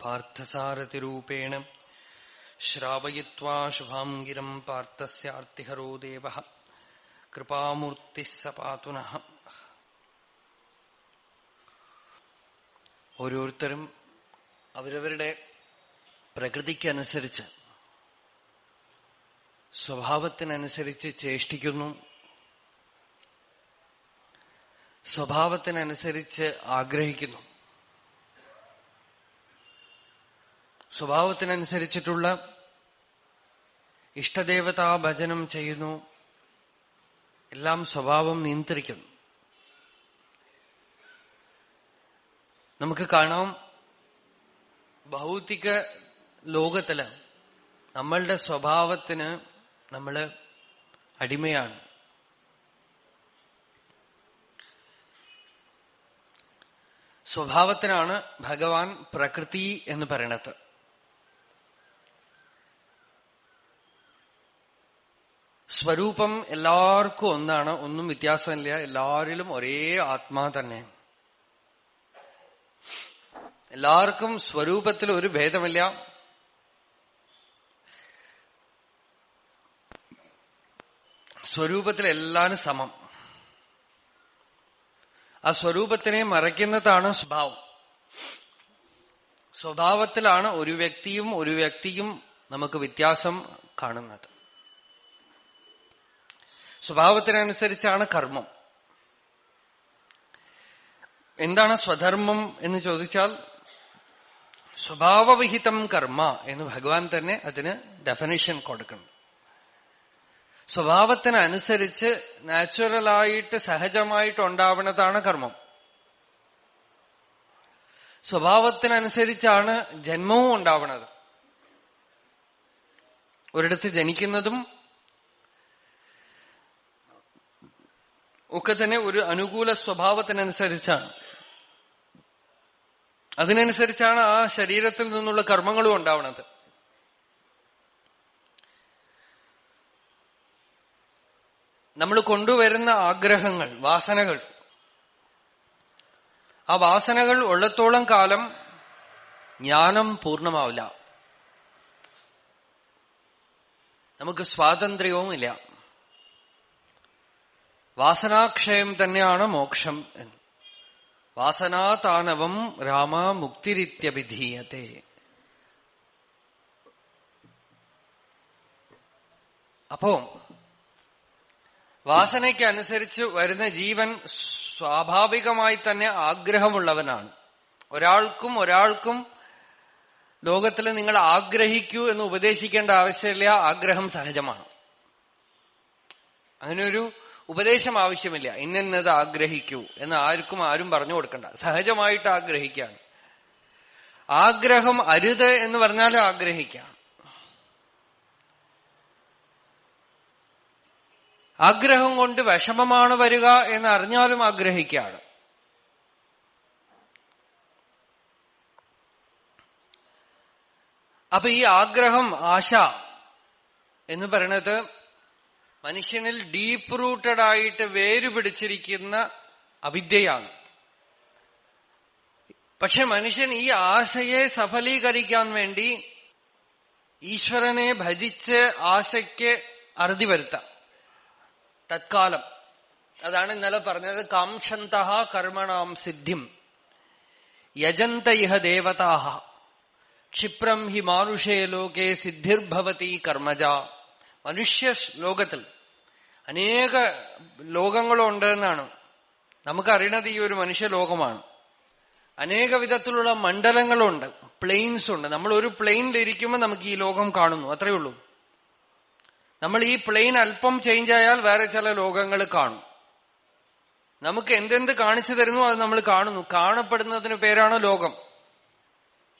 പാർത്ഥസാരഥിരൂപേണ ശ്രാവയിത്വാ ശുഭാം ഗിരം പാർത്ഥസ്യാർത്തിഹരോ ദേവഃ കൃപാമൂർത്തിഃ സ പാതു നഃ. ഓരോരുത്തരും അവരവരുടെ പ്രകൃതിക്കനുസരിച്ച്, സ്വഭാവത്തിനനുസരിച്ച് ചേഷ്ടിക്കുന്നു, സ്വഭാവത്തിനനുസരിച്ച് ആഗ്രഹിക്കുന്നു. സ്വഭാവത്തിനനുസരിച്ചിട്ടുള്ള ഇഷ്ടദേവതാ ഭജനം ചെയ്യുന്നു. എല്ലാം സ്വഭാവം നിയന്ത്രിക്കുന്നു. നമുക്ക് കാണാം, ഭൗതിക ലോകത്തില് നമ്മളുടെ സ്വഭാവത്തിന് നമ്മള് അടിമയാണ്. സ്വഭാവത്തിനാണ് ഭഗവാൻ പ്രകൃതി എന്ന് പറയണത്. സ്വരൂപം എല്ലാവർക്കും ഒന്നാണ്, ഒന്നും വ്യത്യാസമില്ല. എല്ലാവരിലും ഒരേ ആത്മാ തന്നെ. എല്ലാവർക്കും സ്വരൂപത്തിൽ ഒരു ഭേദമില്ല. സ്വരൂപത്തിൽ എല്ലാവരും സമം. ആ സ്വരൂപത്തിനെ മറയ്ക്കുന്നതാണ് സ്വഭാവം. സ്വഭാവത്തിലാണ് ഒരു വ്യക്തിയും നമുക്ക് വ്യത്യാസം കാണുന്നത്. സ്വഭാവത്തിനനുസരിച്ചാണ് കർമ്മം. എന്താണ് സ്വധർമ്മം എന്ന് ചോദിച്ചാൽ, സ്വഭാവവിഹിതം കർമ്മ എന്ന് ഭഗവാൻ തന്നെ അതിന് ഡെഫിനിഷൻ കൊടുക്കണം. സ്വഭാവത്തിനനുസരിച്ച് നാച്ചുറലായിട്ട് സഹജമായിട്ട് ഉണ്ടാവുന്നതാണ് കർമ്മം. സ്വഭാവത്തിനനുസരിച്ചാണ് ജന്മവും ഉണ്ടാവുന്നത്. ഒരിടത്ത് ജനിക്കുന്നതും ഒക്കെ തന്നെ ഒരു അനുകൂല സ്വഭാവത്തിനനുസരിച്ചാണ്. അതിനനുസരിച്ചാണ് ആ ശരീരത്തിൽ നിന്നുള്ള കർമ്മങ്ങളും ഉണ്ടാവുന്നത്. നമ്മൾ കൊണ്ടുവരുന്ന ആഗ്രഹങ്ങൾ, വാസനകൾ, ആ വാസനകൾ ഉള്ളത്തോളം കാലം ജ്ഞാനം പൂർണ്ണമാവില്ല. നമുക്ക് സ്വാതന്ത്ര്യവും ഇല്ല. വാസനാക്ഷയം തന്നെയാണ് മോക്ഷം എന്ന്. വാസനാതാനവം രാമ മുക്തിരിത്യഭിധീയത്തെ. അപ്പോ വാസനയ്ക്ക് അനുസരിച്ച് വരുന്ന ജീവൻ സ്വാഭാവികമായി തന്നെ ആഗ്രഹമുള്ളവനാണ്. ഒരാൾക്കും ലോകത്തിൽ നിങ്ങൾ ആഗ്രഹിക്കൂ എന്ന് ഉപദേശിക്കേണ്ട ആവശ്യമില്ല. ആഗ്രഹം സഹജമാണ്. അങ്ങനെയൊരു ഉപദേശം ആവശ്യമില്ല. ഇന്നത് ആഗ്രഹിക്കൂ എന്ന് ആരും പറഞ്ഞു കൊടുക്കണ്ട. സഹജമായിട്ട് ആഗ്രഹിക്കുകയാണ്. ആഗ്രഹം അരുത് എന്ന് പറഞ്ഞാലും ആഗ്രഹിക്കാം. ആഗ്രഹം കൊണ്ട് വിഷമമാണ് വരിക എന്ന് അറിഞ്ഞാലും ആഗ്രഹിക്കുകയാണ്. അപ്പൊ ഈ ആഗ്രഹം, ആശ എന്ന് പറയുന്നത് മനുഷ്യനിൽ ഡീപ്പ് റൂട്ടഡ് ആയിട്ട് വേരുപിടിച്ചിരിക്കുന്ന അവിദ്യയാണ്. പക്ഷെ മനുഷ്യൻ ഈ ആശയെ സഫലീകരിക്കാൻ വേണ്ടി ഈശ്വരനെ ഭജിച്ച് ആശയ്ക്ക് അറുതി വരുത്താം തത്കാലം. അതാണ് ഇന്നലെ പറഞ്ഞത്, കാംക്ഷന്തഃ കർമ്മണാം സിദ്ധിം യജന്ത ഇഹ ദേവതാഃ ക്ഷിപ്രം ഹി മാനുഷേ ലോകേ സിദ്ധിർഭവതി കർമ്മജ. മനുഷ്യ ലോകത്തിൽ അനേക ലോകങ്ങളുണ്ട് എന്നാണ് നമുക്കറിയണത്. ഈ ഒരു മനുഷ്യ ലോകമാണ്. അനേക വിധത്തിലുള്ള മണ്ഡലങ്ങളുണ്ട്, പ്ലെയിൻസ് ഉണ്ട്. നമ്മൾ ഒരു പ്ലെയിനിലിരിക്കുമ്പോൾ നമുക്ക് ഈ ലോകം കാണുന്നു, അത്രയേ ഉള്ളൂ. നമ്മൾ ഈ പ്ലെയിൻ അല്പം ചേഞ്ച് ആയാൽ വേറെ ചില ലോകങ്ങൾ കാണും. നമുക്ക് എന്തെന്ത് കാണിച്ചു തരുന്നു അത് നമ്മൾ കാണുന്നു. കാണപ്പെടുന്നതിന് പേരാണ് ലോകം.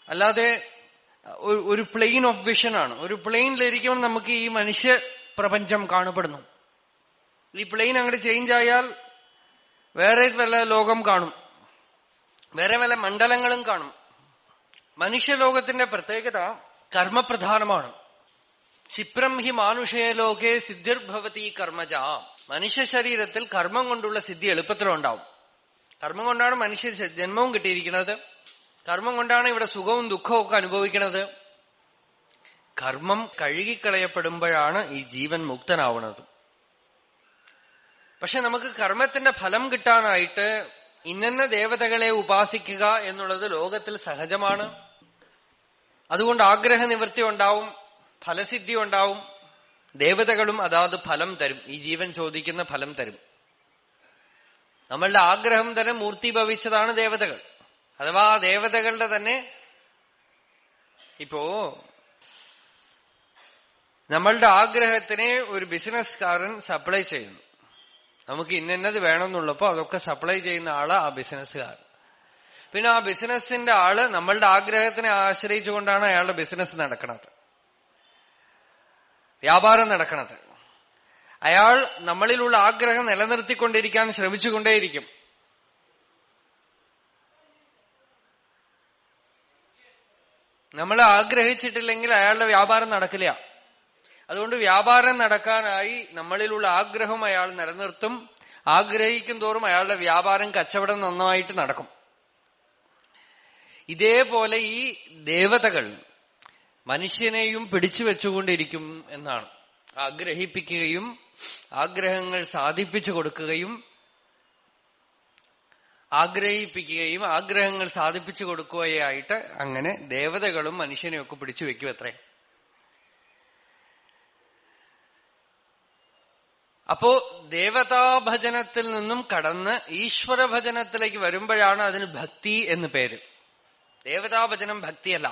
അല്ലാതെ ഒരു പ്ലെയിൻ ഓഫ് വിഷൻ ആണ്. ഒരു പ്ലെയിനിലിരിക്കുമ്പോൾ നമുക്ക് ഈ മനുഷ്യ പ്രപഞ്ചം കാണപ്പെടുന്നു. ഈ പ്ലെയിൻ അങ്ങോട്ട് ചേഞ്ച് ആയാൽ വേറെ വല്ല ലോകം കാണും, വേറെ വല്ല മണ്ഡലങ്ങളും കാണും. മനുഷ്യലോകത്തിന്റെ പ്രത്യേകത കർമ്മപ്രധാനമാണ്. ക്ഷിപ്രം ഹി മാനുഷേ ലോകേ സിദ്ധിർഭവതി കർമ്മജ. മനുഷ്യ ശരീരത്തിൽ കർമ്മം കൊണ്ടുള്ള സിദ്ധി എളുപ്പത്തിലുണ്ടാവും. കർമ്മം കൊണ്ടാണ് മനുഷ്യ ജന്മവും കിട്ടിയിരിക്കുന്നത്. കർമ്മം കൊണ്ടാണ് ഇവിടെ സുഖവും ദുഃഖവും ഒക്കെ അനുഭവിക്കുന്നത്. കർമ്മം കഴുകിക്കളയപ്പെടുമ്പോഴാണ് ഈ ജീവൻ മുക്തനാവുന്നത്. പക്ഷെ നമുക്ക് കർമ്മത്തിന്റെ ഫലം കിട്ടാനായിട്ട് ഇന്ന ദേവതകളെ ഉപാസിക്കുക എന്നുള്ളത് ലോകത്തിൽ സഹജമാണ്. അതുകൊണ്ട് ആഗ്രഹ നിവൃത്തി ഉണ്ടാവും, ഫലസിദ്ധി ഉണ്ടാവും. ദേവതകളും അതാത് ഫലം തരും, ഈ ജീവൻ ചോദിക്കുന്ന ഫലം തരും. നമ്മളുടെ ആഗ്രഹം തന്നെ മൂർത്തീഭവിച്ചതാണ് ദേവതകൾ. അഥവാ ആ ദേവതകളുടെ തന്നെ ഇപ്പോ നമ്മളുടെ ആഗ്രഹത്തിനെ ഒരു ബിസിനസ്സുകാരൻ സപ്ലൈ ചെയ്യുന്നു. നമുക്ക് ഇന്നത് വേണമെന്നുള്ളപ്പോ അതൊക്കെ സപ്ലൈ ചെയ്യുന്ന ആള് ആ ബിസിനസ്സുകാരൻ. പിന്നെ ആ ബിസിനസിന്റെ ആള് നമ്മളുടെ ആഗ്രഹത്തിനെ ആശ്രയിച്ചുകൊണ്ടാണ് അയാളുടെ ബിസിനസ് നടക്കുന്നത്, വ്യാപാരം നടക്കുന്നത്. അയാൾ നമ്മളിലുള്ള ആഗ്രഹം നിലനിർത്തിക്കൊണ്ടിരിക്കാൻ ശ്രമിച്ചുകൊണ്ടേയിരിക്കും. നമ്മൾ ആഗ്രഹിച്ചിട്ടില്ലെങ്കിൽ അയാളുടെ വ്യാപാരം നടക്കില്ല. അതുകൊണ്ട് വ്യാപാരം നടക്കാനായി നമ്മളിലുള്ള ആഗ്രഹം അയാൾ നിലനിർത്തും. ആഗ്രഹിക്കും തോറും അയാളുടെ വ്യാപാരം, കച്ചവടം നന്നായിട്ട് നടക്കും. ഇതേപോലെ ഈ ദേവതകൾ മനുഷ്യനെയും പിടിച്ചു വെച്ചുകൊണ്ടിരിക്കും എന്നാണ്. ആഗ്രഹിപ്പിക്കുകയും ആഗ്രഹങ്ങൾ സാധിപ്പിച്ചു കൊടുക്കുകയും ആഗ്രഹിപ്പിക്കുകയും ആഗ്രഹങ്ങൾ സാധിപ്പിച്ചു കൊടുക്കുകയായിട്ട് അങ്ങനെ ദേവതകളും മനുഷ്യനെയൊക്കെ പിടിച്ചു വെക്കും അത്രേ. അപ്പോ ദേവതാഭജനത്തിൽ നിന്നും കടന്ന് ഈശ്വര ഭജനത്തിലേക്ക് വരുമ്പോഴാണ് അതിന് ഭക്തി എന്ന് പേര്. ദേവതാഭജനം ഭക്തിയല്ല.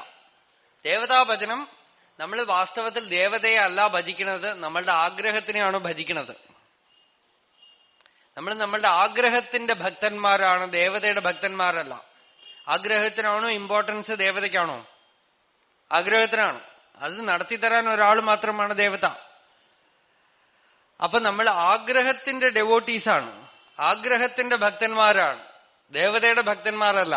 ദേവതാഭജനം നമ്മൾ വാസ്തവത്തിൽ ദേവതയെ അല്ല ഭജിക്കുന്നത്, നമ്മളുടെ ആഗ്രഹത്തിനെയാണ് ഭജിക്കുന്നത്. നമ്മൾ നമ്മളുടെ ആഗ്രഹത്തിന്റെ ഭക്തന്മാരാണ്, ദേവതയുടെ ഭക്തന്മാരല്ല. ആഗ്രഹത്തിനാണോ ഇമ്പോർട്ടൻസ്, ദേവതയ്ക്കാണോ? ആഗ്രഹത്തിനാണ്. അത് നടത്തിത്തരാൻ ഒരാൾ മാത്രമാണ് ദേവത. അപ്പൊ നമ്മൾ ആഗ്രഹത്തിന്റെ ഡെവോട്ടീസാണ്, ആഗ്രഹത്തിന്റെ ഭക്തന്മാരാണ്, ദേവതയുടെ ഭക്തന്മാരല്ല.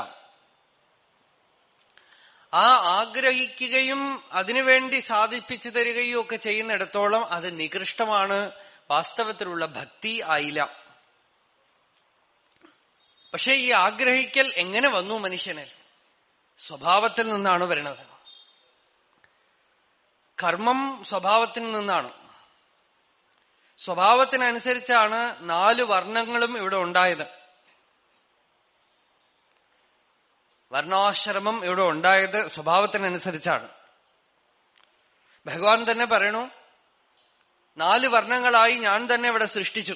ആ ആഗ്രഹിക്കുകയും അതിനുവേണ്ടി സാധിപ്പിച്ചു തരികയും ഒക്കെ ചെയ്യുന്നിടത്തോളം അത് നികൃഷ്ടമാണ്, വാസ്തവത്തിലുള്ള ഭക്തി ആയില്ല. പക്ഷെ ഈ ആഗ്രഹിക്കൽ എങ്ങനെ വന്നു മനുഷ്യന്? സ്വഭാവത്തിൽ നിന്നാണ് വരുന്നത്. കർമ്മം സ്വഭാവത്തിൽ നിന്നാണ്. സ്വഭാവത്തിനനുസരിച്ചാണ് 4 വർണ്ണങ്ങളും ഇവിടെ ഉണ്ടായത്. വർണ്ണാശ്രമം ഇവിടെ ഉണ്ടായത് സ്വഭാവത്തിനനുസരിച്ചാണ്. ഭഗവാൻ തന്നെ പറയണു, 4 വർണ്ണങ്ങളായി ഞാൻ തന്നെ ഇവിടെ സൃഷ്ടിച്ചു.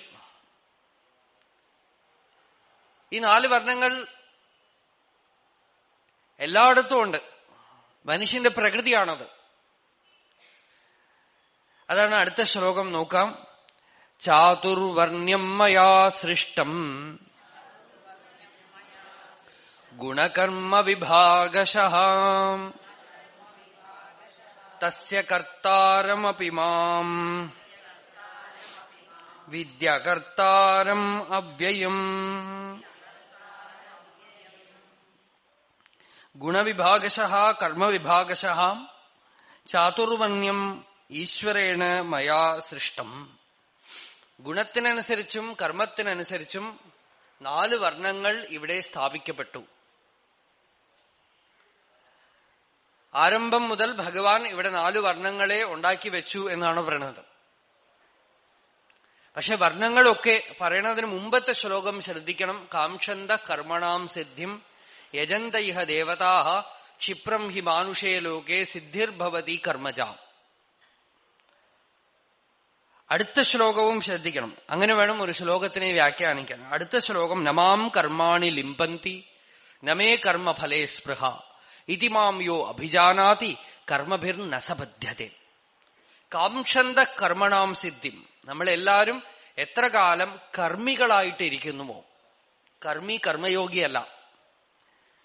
ഈ 4 വർണ്ണങ്ങൾ എല്ലായിടത്തും ഉണ്ട്. മനുഷ്യന്റെ പ്രകൃതിയാണത്. അതാണ് അടുത്ത ശ്ലോകം നോക്കാം. ചാതുർവർണ്യം മയാ സൃഷ്ടം ഗുണകർമ്മ വിഭാഗശഃ തസ്യ കർത്താരമപി മാം വിദ്യകർത്താരം അവ്യയം. ഗുണവിഭാഗശഃ കർമ്മവിഭാഗശഃ ചാതുർവർണ്യം ഈശ്വരേണ മയാ സൃഷ്ടം. ഗുണത്തിനനുസരിച്ചും കർമ്മത്തിനനുസരിച്ചും 4 വർണ്ണങ്ങൾ ഇവിടെ സ്ഥാപിക്കപ്പെട്ടു. ആരംഭം മുതൽ ഭഗവാൻ ഇവിടെ 4 വർണ്ണങ്ങളെ ഉണ്ടാക്കി വെച്ചു എന്നാണ് പറയുന്നത്. പക്ഷെ വർണ്ണങ്ങളൊക്കെ പറയണതിന് മുമ്പത്തെ ശ്ലോകം ശ്രദ്ധിക്കണം. കാംക്ഷന്ത കർമ്മണാം സിദ്ധിം യജന്ത ഇഹ ദേവതാഃ ക്ഷിപ്രം ഹി മാനുഷേ ലോകേ സിദ്ധിർഭവതി കർമ്മജാം. അടുത്ത ശ്ലോകവും ശ്രദ്ധിക്കണം. അങ്ങനെ വേണം ഒരു ശ്ലോകത്തിനെ വ്യാഖ്യാനിക്കാൻ. അടുത്ത ശ്ലോകം നമാം കർമാണി ലിംപന്തി നമേ കർമ്മഫലേ സ്പൃഹ ഇതി മാം യോ അഭിജാനാതി കർമ്മഭിർനസബധ്യതേ. കാംക്ഷന്ത കർമ്മണാം സിദ്ധിം. നമ്മളെല്ലാരും എത്ര കാലം കർമ്മികളായിട്ടിരിക്കുന്നുവോ, കർമ്മയോഗിയല്ല,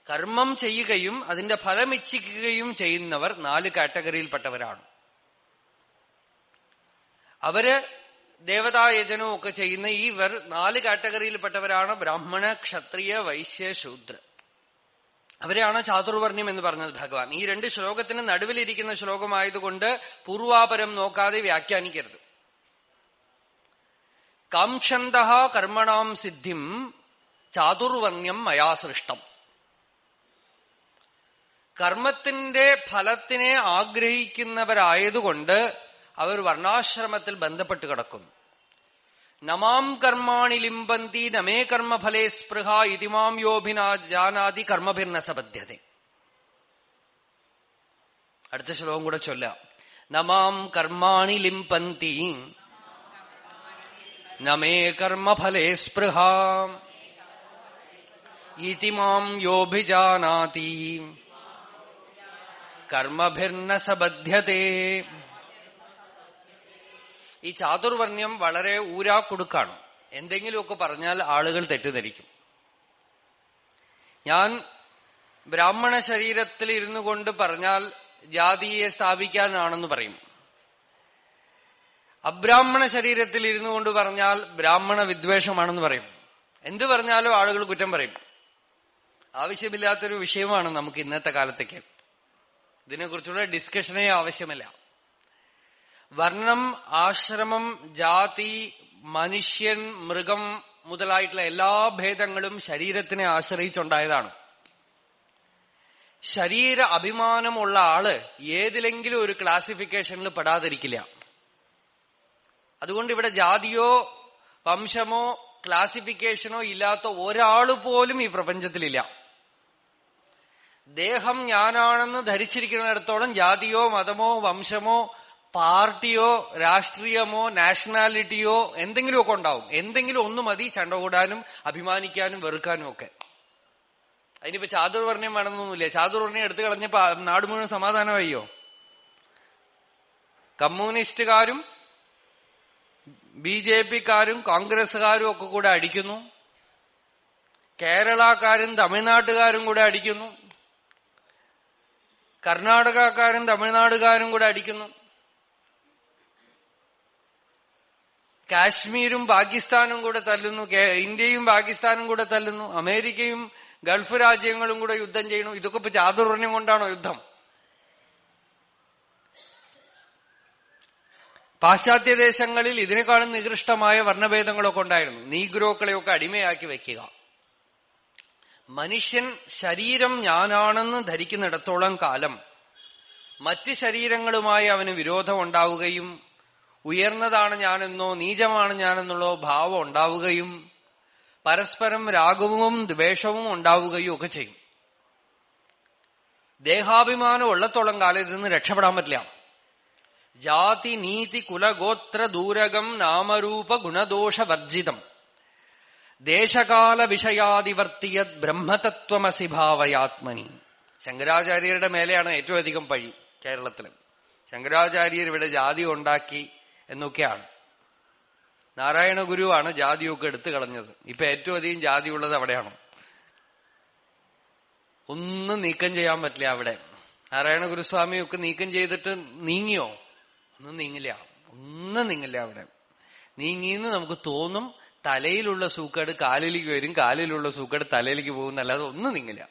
കർമ്മം ചെയ്യുകയും അതിന്റെ ഫലം ഇച്ഛിക്കുകയും ചെയ്യുന്നവർ 4 കാറ്റഗറിയിൽപ്പെട്ടവരാണ്. അവര് ദേവതായജനവും ഒക്കെ ചെയ്യുന്ന ഇവർ 4 കാറ്റഗറിയിൽപ്പെട്ടവരാണ്. ബ്രാഹ്മണ, ക്ഷത്രിയ, വൈശ്യ, ശൂദ്ര. അവരെയാണ് ചാതുർവർണ്ണ്യം എന്ന് പറഞ്ഞത് ഭഗവാൻ. ഈ 2 ശ്ലോകത്തിന് നടുവിലിരിക്കുന്ന ശ്ലോകമായതുകൊണ്ട് പൂർവാപരം നോക്കാതെ വ്യാഖ്യാനിക്കരുത്. കാംക്ഷന്തഃ കർമ്മണാം സിദ്ധിം ചാതുർവർണ്ണ്യം മയാ സൃഷ്ടം. കർമ്മത്തിന്റെ ഫലത്തിനെ ആഗ്രഹിക്കുന്നവരായതുകൊണ്ട് അവർ വർണ്ണാശ്രമത്തിൽ ബന്ധപ്പെട്ട് കിടക്കുന്നു. നമാം കർമാണി ലിംബന്തി നമേ കർമ്മഫലേ സ്പൃഹ ഇതിമാം യോഭിനാ ജാനാതി കർമ്മഭിർന സബദ്ധ്യത. അടുത്ത ശ്ലോകം കൂടെ ചൊല്ലാം. നമാം കർമാണി ലിംപന്തി നമേ കർമ്മഫലേ സ്പൃഹ ഇതിമാം യോഭിജാനാതി കർമ്മഭിർന സബദ്ധ്യതേ. ഈ ചാതുർവർണ്ണ്യം വളരെ ഊരാക്കുടുക്കാണ്. എന്തെങ്കിലുമൊക്കെ പറഞ്ഞാൽ ആളുകൾ തെറ്റിദ്ധരിക്കും. ഞാൻ ബ്രാഹ്മണ ശരീരത്തിൽ ഇരുന്നു കൊണ്ട് പറഞ്ഞാൽ ജാതിയെ സ്ഥാപിക്കാനാണെന്ന് പറയും. അബ്രാഹ്മണ ശരീരത്തിൽ ഇരുന്നു കൊണ്ട് പറഞ്ഞാൽ ബ്രാഹ്മണ വിദ്വേഷമാണെന്ന് പറയും. എന്ത് പറഞ്ഞാലും ആളുകൾ കുറ്റം പറയും. ആവശ്യമില്ലാത്തൊരു വിഷയമാണ് നമുക്ക് ഇന്നത്തെ കാലത്തേക്ക്. ഇതിനെക്കുറിച്ചുള്ള ഡിസ്കഷനേ ആവശ്യമില്ല. വർണ്ണം, ആശ്രമം, ജാതി, മനുഷ്യൻ, മൃഗം മുതലായിട്ടുള്ള എല്ലാ ഭേദങ്ങളും ശരീരത്തിനെ ആശ്രയിച്ചുണ്ടായതാണ്. ശരീര അഭിമാനമുള്ള ആള് ഏതിലെങ്കിലും ഒരു ക്ലാസിഫിക്കേഷനിൽ പെടാതിരിക്കില്ല. അതുകൊണ്ട് ഇവിടെ ജാതിയോ വംശമോ ക്ലാസിഫിക്കേഷനോ ഇല്ലാത്ത ഒരാൾ പോലും ഈ പ്രപഞ്ചത്തിലില്ല. ദേഹം ഞാനാണെന്ന് ധരിച്ചിരിക്കുന്നിടത്തോളം ജാതിയോ മതമോ വംശമോ പാർട്ടിയോ രാഷ്ട്രീയമോ നാഷണാലിറ്റിയോ എന്തെങ്കിലുമൊക്കെ ഉണ്ടാവും. എന്തെങ്കിലും ഒന്ന് മതി ചണ്ട കൂടാനും അഭിമാനിക്കാനും വെറുക്കാനും ഒക്കെ. അതിനിപ്പോ ചാതുർവർണ്ണ്യം വേണമെന്നൊന്നുമില്ല. ചാതുർവർണ്ണ്യം എടുത്തു കളഞ്ഞപ്പോ നാട് മുഴുവൻ സമാധാനമായോ? കമ്മ്യൂണിസ്റ്റുകാരും BJP-ക്കാരും കോൺഗ്രസുകാരും ഒക്കെ കൂടെ അടിക്കുന്നു. കേരളക്കാരും തമിഴ്നാട്ടുകാരും കൂടെ അടിക്കുന്നു. കർണാടകക്കാരും തമിഴ്നാടുകാരും കൂടെ അടിക്കുന്നു. കാശ്മീരും പാകിസ്ഥാനും കൂടെ തല്ലുന്നു. ഇന്ത്യയും പാകിസ്ഥാനും കൂടെ തല്ലുന്നു. അമേരിക്കയും ഗൾഫ് രാജ്യങ്ങളും കൂടെ യുദ്ധം ചെയ്യുന്നു. ഇതൊക്കെ ഇപ്പൊ ചാതുർവർണ്ണ്യം കൊണ്ടാണോ യുദ്ധം? പാശ്ചാത്യ ദേശങ്ങളിൽ ഇതിനേക്കാളും നികൃഷ്ടമായ വർണ്ണഭേദങ്ങളൊക്കെ ഉണ്ടായിരുന്നു. നീഗ്രോക്കളെയൊക്കെ അടിമയാക്കി വെക്കുക. മനുഷ്യൻ ശരീരം ഞാനാണെന്ന് ധരിക്കുന്നിടത്തോളം കാലം മറ്റ് ശരീരങ്ങളുമായി അവന് വിരോധം ഉണ്ടാവുകയും ഉയർന്നതാണ് ഞാനെന്നോ നീചമാണ് ഞാനെന്നുള്ളോ ഭാവം ഉണ്ടാവുകയും പരസ്പരം രാഗവും ദ്വേഷവും ഉണ്ടാവുകയും ഒക്കെ ചെയ്യും. ദേഹാഭിമാനം ഉള്ളത്തോളം കാലം ഇതിൽ നിന്ന് രക്ഷപ്പെടാൻ പറ്റില്ല. ജാതി നീതി കുലഗോത്ര ദൂരകം നാമരൂപ ഗുണദോഷവർജിതം ദേശകാല വിഷയാദിവർത്തിയത് ബ്രഹ്മതത്വമസി ഭാവയാത്മനി. ശങ്കരാചാര്യരുടെ മേലെയാണ് ഏറ്റവും അധികം പഴി കേരളത്തില്. ശങ്കരാചാര്യർ ഇവിടെ ജാതി ഉണ്ടാക്കി എന്നൊക്കെയാണ്. നാരായണ ഗുരുവാണ് ജാതിയൊക്കെ എടുത്തു കളഞ്ഞത്. ഇപ്പൊ ഏറ്റവും അധികം ജാതി ഉള്ളത് അവിടെയാണ്. ഒന്നും നീക്കം ചെയ്യാൻ പറ്റില്ല അവിടെ. നാരായണ ഗുരുസ്വാമിയൊക്കെ നീക്കം ചെയ്തിട്ട് നീങ്ങിയോ? ഒന്നും നീങ്ങില്ല. ഒന്നും നീങ്ങില്ല അവിടെ. നീങ്ങിന്ന് നമുക്ക് തോന്നും. തലയിലുള്ള സൂക്കേട് കാലിലേക്ക് വരും, കാലിലുള്ള സൂക്കേട് തലയിലേക്ക് പോകുന്നല്ലാതെ ഒന്നും നീങ്ങില്ല.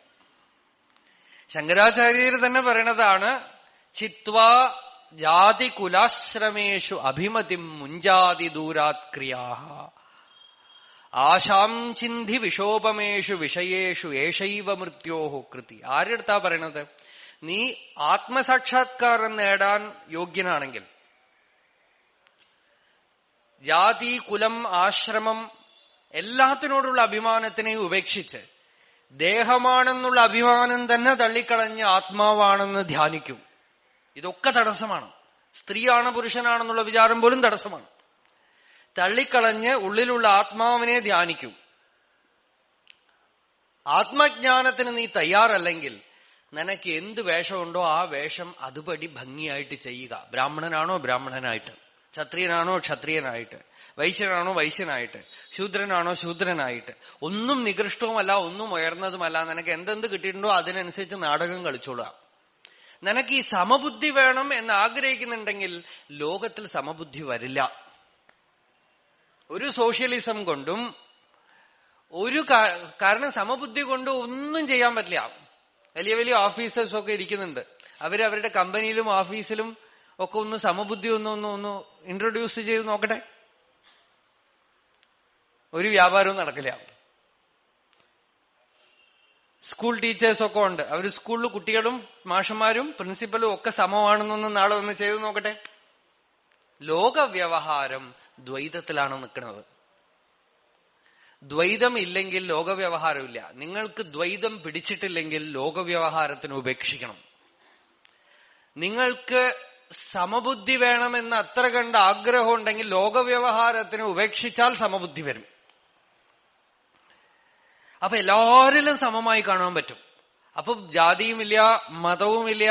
ശങ്കരാചാര്യർ തന്നെ പറയണതാണ്, ചിത്വാ ജാതി കുലാശ്രമേഷു അഭിമതിം മുഞ്ചാതി ദൂരാത് ക്രിയാ ആശാം ചിന്തി വിശോപമേഷു വിഷയേഷു ഏഷൈവ മൃത്യോഹോ കൃതി. ആരെടുത്താ പറയണത്? നീ ആത്മസാക്ഷാത്കാരം നേടാൻ യോഗ്യനാണെങ്കിൽ ജാതി, കുലം, ആശ്രമം എല്ലാത്തിനോടുള്ള അഭിമാനത്തിനെ ഉപേക്ഷിച്ച് ദേഹമാണെന്നുള്ള അഭിമാനം തന്നെ തള്ളിക്കളഞ്ഞ് ആത്മാവാണെന്ന് ധ്യാനിക്കും. ഇതൊക്കെ തടസ്സമാണ്. സ്ത്രീയാണ് പുരുഷനാണെന്നുള്ള വിചാരം പോലും തടസ്സമാണ്. തള്ളിക്കളഞ്ഞ് ഉള്ളിലുള്ള ആത്മാവിനെ ധ്യാനിക്കും. ആത്മജ്ഞാനത്തിന് നീ തയ്യാറല്ലെങ്കിൽ നിനക്ക് എന്ത് വേഷമുണ്ടോ ആ വേഷം അതുപടി ഭംഗിയായിട്ട് ചെയ്യുക. ബ്രാഹ്മണനാണോ ബ്രാഹ്മണനായിട്ട്, ക്ഷത്രിയനാണോ ക്ഷത്രിയനായിട്ട്, വൈശ്യനാണോ വൈശ്യനായിട്ട്, ശൂദ്രനാണോ ശൂദ്രനായിട്ട്. ഒന്നും നികൃഷ്ടവുമല്ല, ഒന്നും ഉയർന്നതുമല്ല. നിനക്ക് എന്തെന്ത് കിട്ടിയിട്ടുണ്ടോ അതിനനുസരിച്ച് നാടകം കളിച്ചോളുക. നിനക്ക് ഈ സമബുദ്ധി വേണം എന്ന് ആഗ്രഹിക്കുന്നുണ്ടെങ്കിൽ ലോകത്തിൽ സമബുദ്ധി വരില്ല. ഒരു സോഷ്യലിസം കൊണ്ടും കാരണം സമബുദ്ധി കൊണ്ട് ഒന്നും ചെയ്യാൻ പറ്റില്ല. വലിയ വലിയ ഓഫീസേഴ്സ് ഒക്കെ ഇരിക്കുന്നുണ്ട്. അവരവരുടെ കമ്പനിയിലും ഓഫീസിലും ഒക്കെ ഒന്ന് സമബുദ്ധി ഒന്ന് ഇൻട്രൊഡ്യൂസ് ചെയ്ത് നോക്കട്ടെ. ഒരു വ്യാപാരവും നടക്കില്ല. സ്കൂൾ ടീച്ചേഴ്സൊക്കെ ഉണ്ട്. അവര് സ്കൂളിൽ കുട്ടികളും മാഷന്മാരും പ്രിൻസിപ്പലും ഒക്കെ സമമാണെന്നൊന്ന് നാളെ ഒന്ന് ചെയ്തു നോക്കട്ടെ. ലോകവ്യവഹാരം ദ്വൈതത്തിലാണ് നിൽക്കുന്നത്. ദ്വൈതം ഇല്ലെങ്കിൽ ലോകവ്യവഹാരമില്ല. നിങ്ങൾക്ക് ദ്വൈതം പിടിച്ചിട്ടില്ലെങ്കിൽ ലോകവ്യവഹാരത്തിന് ഉപേക്ഷിക്കണം. നിങ്ങൾക്ക് സമബുദ്ധി വേണമെന്ന് അത്ര കണ്ട ആഗ്രഹം ഉണ്ടെങ്കിൽ ലോകവ്യവഹാരത്തിന് ഉപേക്ഷിച്ചാൽ സമബുദ്ധി വരും. അപ്പൊ എല്ലാവരിലും സമമായി കാണാൻ പറ്റും. അപ്പൊ ജാതിയുമില്ല, മതവുമില്ല,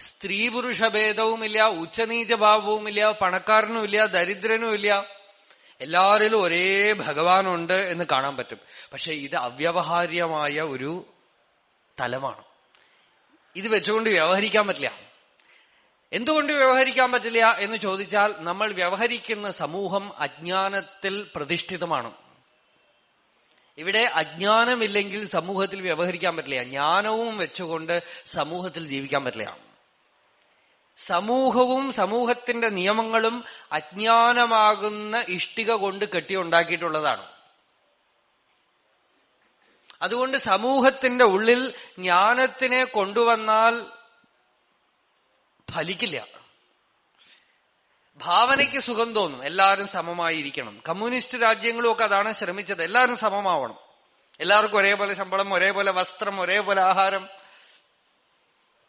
സ്ത്രീ പുരുഷ ഭേദവുമില്ല, ഉച്ചനീചഭാവവുമില്ല, പണക്കാരനുമില്ല, ദരിദ്രനുമില്ല, എല്ലാവരിലും ഒരേ ഭഗവാനുണ്ട് എന്ന് കാണാൻ പറ്റും. പക്ഷെ ഇത് അവ്യവഹാര്യമായ ഒരു തലമാണ്. ഇത് വെച്ചുകൊണ്ട് വ്യവഹരിക്കാൻ പറ്റില്ല. എന്തുകൊണ്ട് വ്യവഹരിക്കാൻ പറ്റില്ല എന്ന് ചോദിച്ചാൽ, നമ്മൾ വ്യവഹരിക്കുന്ന സമൂഹം അജ്ഞാനത്തിൽ പ്രതിഷ്ഠിതമാണ്. ഇവിടെ അജ്ഞാനമില്ലെങ്കിൽ സമൂഹത്തിൽ വ്യവഹരിക്കാൻ പറ്റില്ല. ജ്ഞാനവും വെച്ചുകൊണ്ട് സമൂഹത്തിൽ ജീവിക്കാൻ പറ്റില്ല. സമൂഹവും സമൂഹത്തിന്റെ നിയമങ്ങളും അജ്ഞാനമാകുന്ന ഇഷ്ടിക കൊണ്ട് കെട്ടിയുണ്ടാക്കിയിട്ടുള്ളതാണ്. അതുകൊണ്ട് സമൂഹത്തിന്റെ ഉള്ളിൽ ജ്ഞാനത്തിനെ കൊണ്ടുവന്നാൽ ഫലിക്കില്ല. ഭാവനയ്ക്ക് സുഖം തോന്നും, എല്ലാവരും സമമായിരിക്കണം. കമ്മ്യൂണിസ്റ്റ് രാജ്യങ്ങളും ഒക്കെ അതാണ് ശ്രമിച്ചത്, എല്ലാവരും സമമാവണം, എല്ലാവർക്കും ഒരേപോലെ ശമ്പളം, ഒരേപോലെ വസ്ത്രം, ഒരേപോലെ ആഹാരം.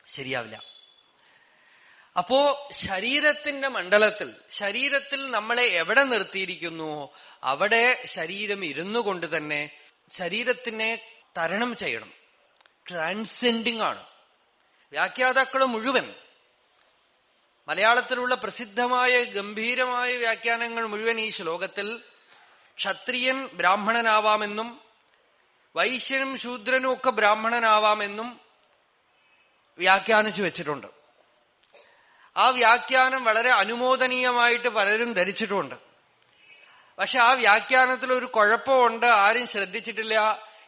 ശരിയാവില്ല. അപ്പോ ശരീരത്തിന്റെ മണ്ഡലത്തിൽ, ശരീരത്തിൽ നമ്മളെ എവിടെ നിർത്തിയിരിക്കുന്നു അവിടെ ശരീരം ഇരുന്നു കൊണ്ട് തന്നെ ശരീരത്തിനെ തരണം ചെയ്യണം. ട്രാൻസെൻഡിങ് ആണ്. വ്യാഖ്യാതാക്കൾ മുഴുവൻ, മലയാളത്തിലുള്ള പ്രസിദ്ധമായ ഗംഭീരമായ വ്യാഖ്യാനങ്ങൾ മുഴുവൻ ഈ ശ്ലോകത്തിൽ ക്ഷത്രിയൻ ബ്രാഹ്മണനാവാമെന്നും വൈശ്യനും ശൂദ്രനും ഒക്കെ ബ്രാഹ്മണനാവാമെന്നും വ്യാഖ്യാനിച്ചു വെച്ചിട്ടുണ്ട്. ആ വ്യാഖ്യാനം വളരെ അനുമോദനീയമായിട്ട് പലരും ധരിച്ചിട്ടുമുണ്ട്. പക്ഷെ ആ വ്യാഖ്യാനത്തിൽ ഒരു കുഴപ്പമുണ്ട്, ആരും ശ്രദ്ധിച്ചിട്ടില്ല.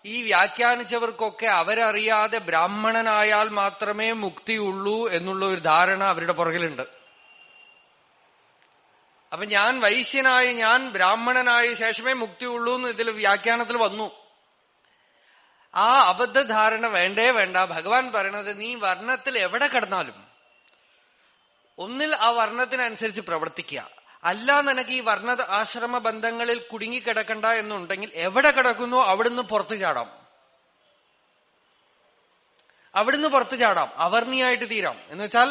ഈ വ്യാഖ്യാനിച്ചവർക്കൊക്കെ അവരറിയാതെ ബ്രാഹ്മണനായാൽ മാത്രമേ മുക്തിയുള്ളൂ എന്നുള്ള ഒരു ധാരണ അവരുടെ പുറകിലുണ്ട്. അപ്പൊ ഞാൻ വൈശ്യനായി, ഞാൻ ബ്രാഹ്മണനായ ശേഷമേ മുക്തിയുള്ളൂ എന്ന് ഇതിൽ വ്യാഖ്യാനത്തിൽ വന്നു. ആ അബദ്ധധാരണ വേണ്ടേ വേണ്ട. ഭഗവാൻ പറയണത്, നീ വർണ്ണത്തിൽ എവിടെ കിടന്നാലും ഒന്നിൽ ആ വർണ്ണത്തിനനുസരിച്ച് പ്രവർത്തിക്കുക. അല്ല, നിനക്ക് ഈ വർണ്ണ ആശ്രമ ബന്ധങ്ങളിൽ കുടുങ്ങിക്കിടക്കണ്ട എന്നുണ്ടെങ്കിൽ എവിടെ കിടക്കുന്നോ അവിടുന്ന് പുറത്തു ചാടാം, അവിടുന്ന് പുറത്തു ചാടാം, അവർണിയായിട്ട് തീരാം. എന്ന് വെച്ചാൽ,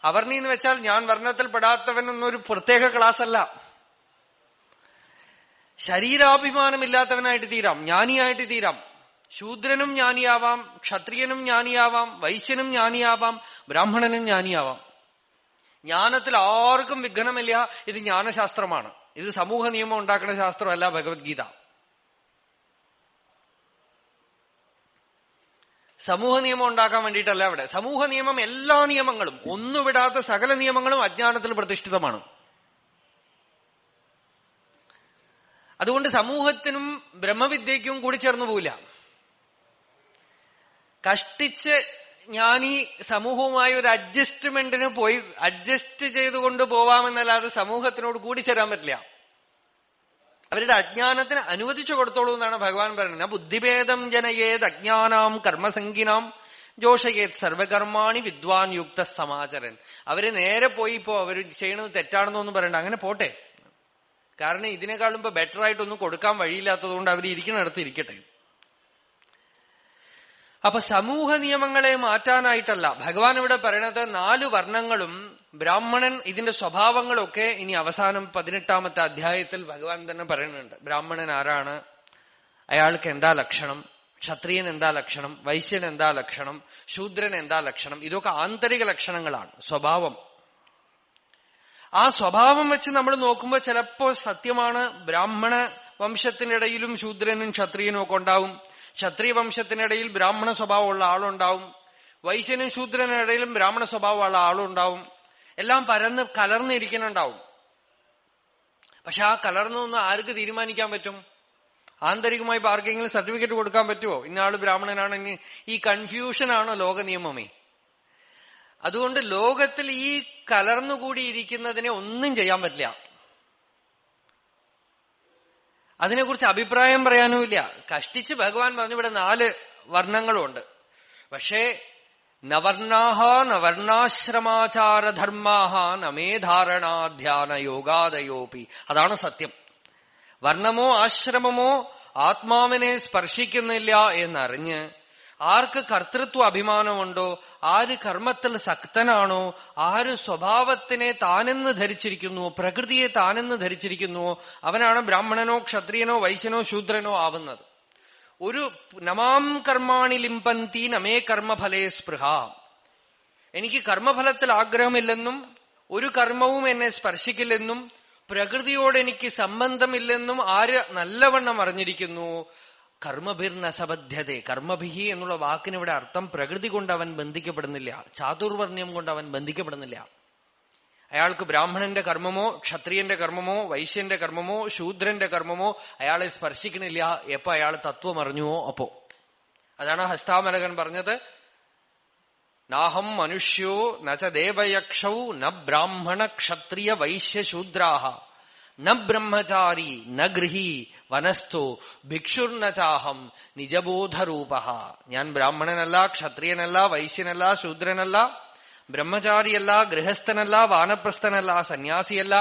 അവർണി എന്ന് വെച്ചാൽ ഞാൻ വർണ്ണത്തിൽ പെടാത്തവൻ എന്നൊരു പ്രത്യേക ക്ലാസ് അല്ല. ശരീരാഭിമാനമില്ലാത്തവനായിട്ട് തീരാം, ജ്ഞാനിയായിട്ട് തീരാം. ശൂദ്രനും ജ്ഞാനിയാവാം, ക്ഷത്രിയനും ജ്ഞാനിയാവാം, വൈശ്യനും ജ്ഞാനിയാവാം, ബ്രാഹ്മണനും ജ്ഞാനിയാവാം. ജ്ഞാനത്തിൽ ആർക്കും വിഘ്നമില്ല. ഇത് ജ്ഞാനശാസ്ത്രമാണ്. ഇത് സമൂഹ നിയമം ഉണ്ടാക്കുന്ന ശാസ്ത്രമല്ല ഭഗവത്ഗീത. സമൂഹ നിയമം ഉണ്ടാക്കാൻ വേണ്ടിയിട്ടല്ല അവിടെ. സമൂഹ നിയമം, എല്ലാ നിയമങ്ങളും, ഒന്നുവിടാത്ത സകല നിയമങ്ങളും അജ്ഞാനത്തിൽ പ്രതിഷ്ഠിതമാണ്. അതുകൊണ്ട് സമൂഹത്തിനും ബ്രഹ്മവിദ്യയ്ക്കും കൂടി ചേർന്നു പോവില്ല. കഷ്ടിച്ച് ജ്ഞാനി സമൂഹവുമായി ഒരു അഡ്ജസ്റ്റ്മെന്റിന് പോയി അഡ്ജസ്റ്റ് ചെയ്തുകൊണ്ട് പോവാമെന്നല്ലാതെ സമൂഹത്തിനോട് കൂടി ചേരാൻ പറ്റില്ല. അവരുടെ അജ്ഞാനത്തിന് അനുവദിച്ചു കൊടുത്തോളൂ എന്നാണ് ഭഗവാൻ പറയുന്നത്. ബുദ്ധിഭേദം ജനയേത് അജ്ഞാനാം കർമ്മസംഗിനാം ജോഷയേത് സർവകർമാണി വിദ്വാൻ യുക്ത സമാചരൻ. അവര് നേരെ പോയി ഇപ്പോ അവര് ചെയ്യുന്നത് തെറ്റാണെന്നൊന്നും പറയണ്ട, അങ്ങനെ പോട്ടെ. കാരണം ഇതിനേക്കാളും ഇപ്പൊ ബെറ്റർ ആയിട്ടൊന്നും കൊടുക്കാൻ വഴിയില്ലാത്തതുകൊണ്ട് അവർ ഇരിക്കുന്നിടത്ത് ഇരിക്കട്ടെ. അപ്പൊ സമൂഹ നിയമങ്ങളെ മാറ്റാനായിട്ടല്ല ഭഗവാൻ ഇവിടെ പറയണത്. 4 വർണ്ണങ്ങളും ബ്രാഹ്മണൻ, ഇതിന്റെ സ്വഭാവങ്ങളൊക്കെ ഇനി അവസാനം 18ാമത്തെ അധ്യായത്തിൽ ഭഗവാൻ തന്നെ പറയുന്നുണ്ട്. ബ്രാഹ്മണൻ ആരാണ്, അയാൾക്ക് എന്താ ലക്ഷണം, ക്ഷത്രിയൻ എന്താ ലക്ഷണം, വൈശ്യൻ എന്താ ലക്ഷണം, ശൂദ്രൻ എന്താ ലക്ഷണം. ഇതൊക്കെ ആന്തരിക ലക്ഷണങ്ങളാണ്, സ്വഭാവം. ആ സ്വഭാവം വെച്ച് നമ്മൾ നോക്കുമ്പോൾ ചിലപ്പോ സത്യമാണ്, ബ്രാഹ്മണ വംശത്തിനിടയിലും ശൂദ്രനും ക്ഷത്രിയനും ഒക്കെ ഉണ്ടാവും, ക്ഷത്രിയ വംശത്തിനിടയിൽ ബ്രാഹ്മണ സ്വഭാവമുള്ള ആളുണ്ടാവും, വൈശ്യനും ശൂദ്രനിടയിലും ബ്രാഹ്മണ സ്വഭാവമുള്ള ആളുണ്ടാവും. എല്ലാം കലർന്നിരിക്കുന്നുണ്ടാവും. പക്ഷെ ആ കലർന്നൊന്ന് ആർക്ക് തീരുമാനിക്കാൻ പറ്റും? ആന്തരികമായി ഇപ്പൊ ആർക്കെങ്കിലും സർട്ടിഫിക്കറ്റ് കൊടുക്കാൻ പറ്റുമോ? ഇന്നയാള് ബ്രാഹ്മണനാണ്? ഈ കൺഫ്യൂഷനാണോ ലോക നിയമമേ. അതുകൊണ്ട് ലോകത്തിൽ ഈ കലർന്നുകൂടിയിരിക്കുന്നതിനെ ഒന്നും ചെയ്യാൻ പറ്റില്ല. അതിനെക്കുറിച്ച് അഭിപ്രായം പറയാനുമില്ല. കഷ്ടിച്ച് ഭഗവാൻ പറഞ്ഞു ഇവിടെ 4 വർണ്ണങ്ങളുണ്ട്. പക്ഷേ നവർണാഹ നവർണാശ്രമാചാരധർമാഹ നമേ ധാരണാധ്യാന യോഗാദയോപി. അതാണ് സത്യം. വർണ്ണമോ ആശ്രമമോ ആത്മാവിനെ സ്പർശിക്കുന്നില്ല എന്നറിഞ്ഞ് ആർക്ക് കർത്തൃത്വ അഭിമാനമുണ്ടോ, ആര് കർമ്മത്തിൽ സക്തനാണോ, ആര് സ്വഭാവത്തിനെ താനെന്ന് ധരിച്ചിരിക്കുന്നുവോ, പ്രകൃതിയെ താനെന്ന് ധരിച്ചിരിക്കുന്നുവോ, അവനാണ് ബ്രാഹ്മണനോ ക്ഷത്രിയനോ വൈശ്യനോ ശൂദ്രനോ ആവുന്നത്. ഒരു നമാം കർമാണി ലിംപന്തി നമേ കർമ്മഫലേ സ്പൃഹ. എനിക്ക് കർമ്മഫലത്തിൽ ആഗ്രഹമില്ലെന്നും ഒരു കർമ്മവും എന്നെ സ്പർശിക്കില്ലെന്നും പ്രകൃതിയോട് എനിക്ക് സംബന്ധമില്ലെന്നും ആര് നല്ലവണ്ണം അറിഞ്ഞിരിക്കുന്നു, കർമ്മഭിർനസബദ്ധ്യതേ. കർമ്മഭിഹി എന്നുള്ള വാക്കിനിവിടെ അർത്ഥം പ്രകൃതി കൊണ്ട് അവൻ ബന്ധിക്കപ്പെടുന്നില്ല, ചാതുർവർണ്ണ്യം കൊണ്ട് അവൻ ബന്ധിക്കപ്പെടുന്നില്ല. അയാൾക്ക് ബ്രാഹ്മണന്റെ കർമ്മമോ ക്ഷത്രിയന്റെ കർമ്മമോ വൈശ്യന്റെ കർമ്മമോ ശൂദ്രന്റെ കർമ്മമോ അയാളെ സ്പർശിക്കണില്ല. എപ്പോ അയാൾ തത്വം അറിഞ്ഞുവോ അപ്പോ. അതാണ് ഹസ്താമലകൻ പറഞ്ഞത്, നാഹം മനുഷ്യോ നച ദേവയക്ഷൗ ന ബ്രാഹ്മണ ക്ഷത്രിയ വൈശ്യ ശൂദ്രാഹ ന ബ്രഹ്മചാരി ന ഗൃഹീ വനസ്ഥോ ഭിക്ഷുർന ചാഹം നിജബോധരൂപ. ഞാൻ ബ്രാഹ്മണനല്ല, ക്ഷത്രിയനല്ല, വൈശ്യനല്ല, ശൂദ്രനല്ല, ബ്രഹ്മചാരിയല്ല, ഗൃഹസ്ഥനല്ല, വാനപ്രസ്ഥനല്ല, സന്യാസിയല്ല,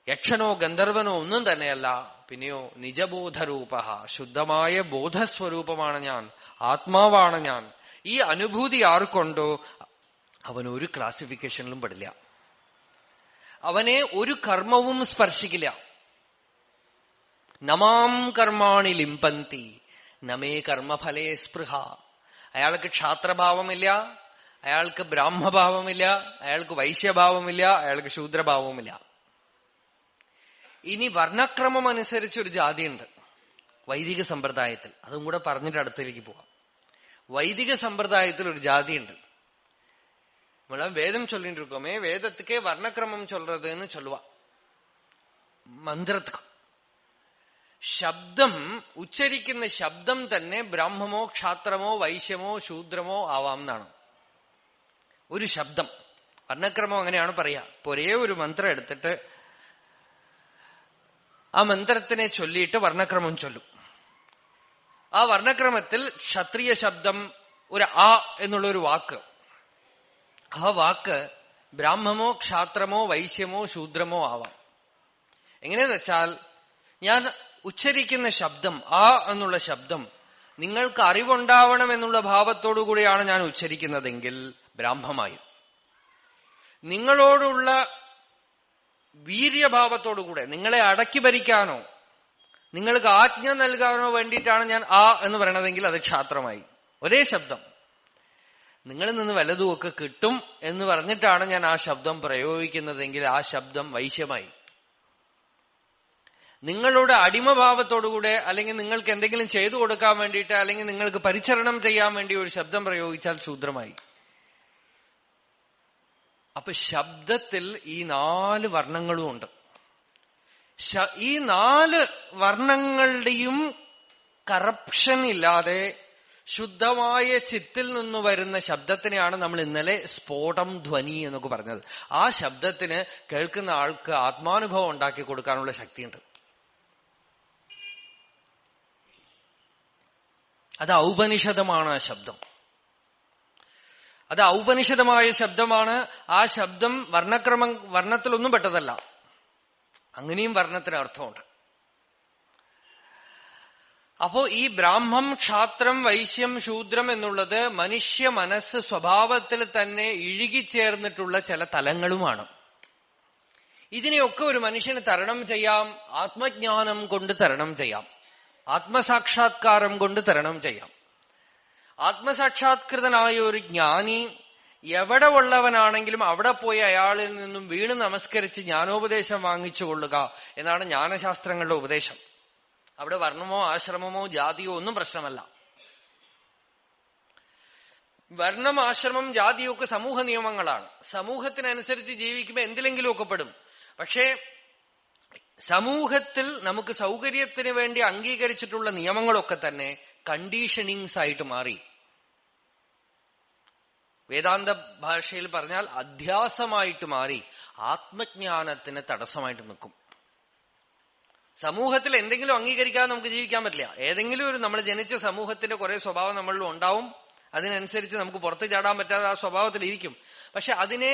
യക്ഷനോ ഗന്ധർവനോ ഒന്നും തന്നെയല്ല. പിന്നെയോ നിജബോധരൂപ, ശുദ്ധമായ ബോധസ്വരൂപമാണ് ഞാൻ, ആത്മാവാണ് ഞാൻ. ഈ അനുഭൂതി ആർക്കൊണ്ടോ അവൻ ഒരു ക്ലാസിഫിക്കേഷനിലും പെടില്ല. അവനെ ഒരു കർമ്മവും സ്പർശിക്കില്ല. നമാം കർമാണി ലിംപന്തി നമേ കർമ്മഫലേ സ്പൃഹ. അയാൾക്ക് ക്ഷാത്രഭാവമില്ല, അയാൾക്ക് ബ്രാഹ്മഭാവമില്ല, അയാൾക്ക് വൈശ്യഭാവമില്ല, അയാൾക്ക് ശൂദ്രഭാവമില്ല. ഇനി വർണ്ണക്രമം അനുസരിച്ചൊരു ജാതിയുണ്ട് വൈദിക സമ്പ്രദായത്തിൽ. അതും കൂടെ പറഞ്ഞിട്ട് അടുത്തേക്ക് പോവാം. വൈദിക സമ്പ്രദായത്തിൽ ഒരു ജാതിയുണ്ട്. നമ്മളെ വേദം ചൊല്ലിட்டு இருக்கோமே, வேதத்துக்கே வர்ணக்கிரமம் சொல்றதுன்னு சொல்லுவா. മന്ത്രத்துக்கு ശബ്ദം ഉച്ചരിക്കുന്ന ശബ്ദം തന്നെ ബ്രാഹ്മമോ ക്ഷാത്രമോ വൈശ്യമോ ശൂദ്രമോ ആവാം എന്നാണ് ഒരു ശബ്ദം. വർണ്ണക്രമം അങ്ങനെയാണ് പറയാ. ഒരേ ഒരു മന്ത്രം എടുത്തിട്ട് ആ മന്ത്രത്തിനെ ചൊല്ലിയിട്ട് വർണ്ണക്രമം ചൊല്ലും. ആ വർണ്ണക്രമത്തിൽ ക്ഷത്രിയ ശബ്ദം ഒരു ആ എന്നുള്ളൊരു വാക്ക്, ആ വാക്ക് ബ്രാഹ്മമോ ക്ഷാത്രമോ വൈശ്യമോ ശൂദ്രമോ ആവാം. എങ്ങനെയെന്ന് വെച്ചാൽ, ഞാൻ ഉച്ചരിക്കുന്ന ശബ്ദം ആ എന്നുള്ള ശബ്ദം നിങ്ങൾക്ക് അറിവുണ്ടാവണം എന്നുള്ള ഭാവത്തോടുകൂടിയാണ് ഞാൻ ഉച്ചരിക്കുന്നതെങ്കിൽ ബ്രാഹ്മമായും, നിങ്ങളോടുള്ള വീര്യഭാവത്തോടുകൂടെ നിങ്ങളെ അടക്കി ഭരിക്കാനോ നിങ്ങൾക്ക് ആജ്ഞ നൽകാനോ വേണ്ടിയിട്ടാണ് ഞാൻ ആ എന്ന് പറയണതെങ്കിൽ അത് ക്ഷാത്രമായി. ഒരേ ശബ്ദം നിങ്ങളിൽ നിന്ന് വല്ലതുമൊക്കെ കിട്ടും എന്ന് പറഞ്ഞിട്ടാണ് ഞാൻ ആ ശബ്ദം പ്രയോഗിക്കുന്നതെങ്കിൽ ആ ശബ്ദം വൈശ്യമായി. നിങ്ങളുടെ അടിമഭാവത്തോടുകൂടെ അല്ലെങ്കിൽ നിങ്ങൾക്ക് എന്തെങ്കിലും ചെയ്തു കൊടുക്കാൻ വേണ്ടിയിട്ട് അല്ലെങ്കിൽ നിങ്ങൾക്ക് പരിചരണം ചെയ്യാൻ വേണ്ടി ഒരു ശബ്ദം പ്രയോഗിച്ചാൽ ശൂദ്രമായി. അപ്പൊ ശബ്ദത്തിൽ ഈ 4 വർണ്ണങ്ങളും ഉണ്ട്. ഈ 4 വർണ്ണങ്ങളുടെയും കറപ്ഷൻ ഇല്ലാതെ ശുദ്ധമായ ചിത്തിൽ നിന്ന് വരുന്ന ശബ്ദത്തിനെയാണ് നമ്മൾ ഇന്നലെ സ്ഫോടം ധ്വനി എന്നൊക്കെ പറഞ്ഞത്. ആ ശബ്ദത്തിന് കേൾക്കുന്ന ആൾക്ക് ആത്മാനുഭവം ഉണ്ടാക്കി കൊടുക്കാനുള്ള ശക്തിയുണ്ട്. അത് ഔപനിഷദമാണ്. ആ ശബ്ദം അത് ഔപനിഷദമായ ശബ്ദമാണ്. ആ ശബ്ദം വർണ്ണത്തിലൊന്നും പെട്ടതല്ല. അങ്ങനെയും വർണ്ണത്തിന് അർത്ഥമുണ്ട്. അപ്പോ ഈ ബ്രാഹ്മം ക്ഷാത്രം വൈശ്യം ശൂദ്രം എന്നുള്ളത് മനുഷ്യ മനസ്സ് സ്വഭാവത്തിൽ തന്നെ ഇഴുകിച്ചേർന്നിട്ടുള്ള ചില തലങ്ങളുമാണ്. ഇതിനെയൊക്കെ ഒരു മനുഷ്യന് തരണം ചെയ്യാം. ആത്മജ്ഞാനം കൊണ്ട് തരണം ചെയ്യാം, ആത്മസാക്ഷാത്കാരം കൊണ്ട് തരണം ചെയ്യാം. ആത്മസാക്ഷാത്കൃതനായ ഒരു ജ്ഞാനി എവിടെ ഉള്ളവനാണെങ്കിലും അവിടെ പോയി അയാളിൽ നിന്നും വീണ് നമസ്കരിച്ച് ജ്ഞാനോപദേശം വാങ്ങിച്ചു കൊള്ളുക എന്നാണ് ജ്ഞാനശാസ്ത്രങ്ങളുടെ ഉപദേശം. അവിടെ വർണ്ണമോ ആശ്രമമോ ജാതിയോ ഒന്നും പ്രശ്നമല്ല. വർണ്ണം ആശ്രമം ജാതിയൊക്കെ സമൂഹ നിയമങ്ങളാണ്. സമൂഹത്തിനനുസരിച്ച് ജീവിക്കുമ്പോൾ എന്തിലെങ്കിലുമൊക്കെ പെടും. പക്ഷേ സമൂഹത്തിൽ നമുക്ക് സൗകര്യത്തിന് വേണ്ടി അംഗീകരിച്ചിട്ടുള്ള നിയമങ്ങളൊക്കെ തന്നെ കണ്ടീഷനിങ്സ് ആയിട്ട് മാറി. വേദാന്ത ഭാഷയിൽ പറഞ്ഞാൽ അധ്യാസമായിട്ട് മാറി ആത്മജ്ഞാനത്തിന് തടസ്സമായിട്ട് നിൽക്കും. സമൂഹത്തിൽ എന്തെങ്കിലും അംഗീകരിക്കാതെ നമുക്ക് ജീവിക്കാൻ പറ്റില്ല. ഏതെങ്കിലും ഒരു നമ്മൾ ജനിച്ച സമൂഹത്തിന്റെ കുറെ സ്വഭാവം നമ്മളിൽ ഉണ്ടാവും. അതിനനുസരിച്ച് നമുക്ക് പുറത്ത് ചാടാൻ പറ്റാതെ ആ സ്വഭാവത്തിൽ ഇരിക്കും. പക്ഷെ അതിനെ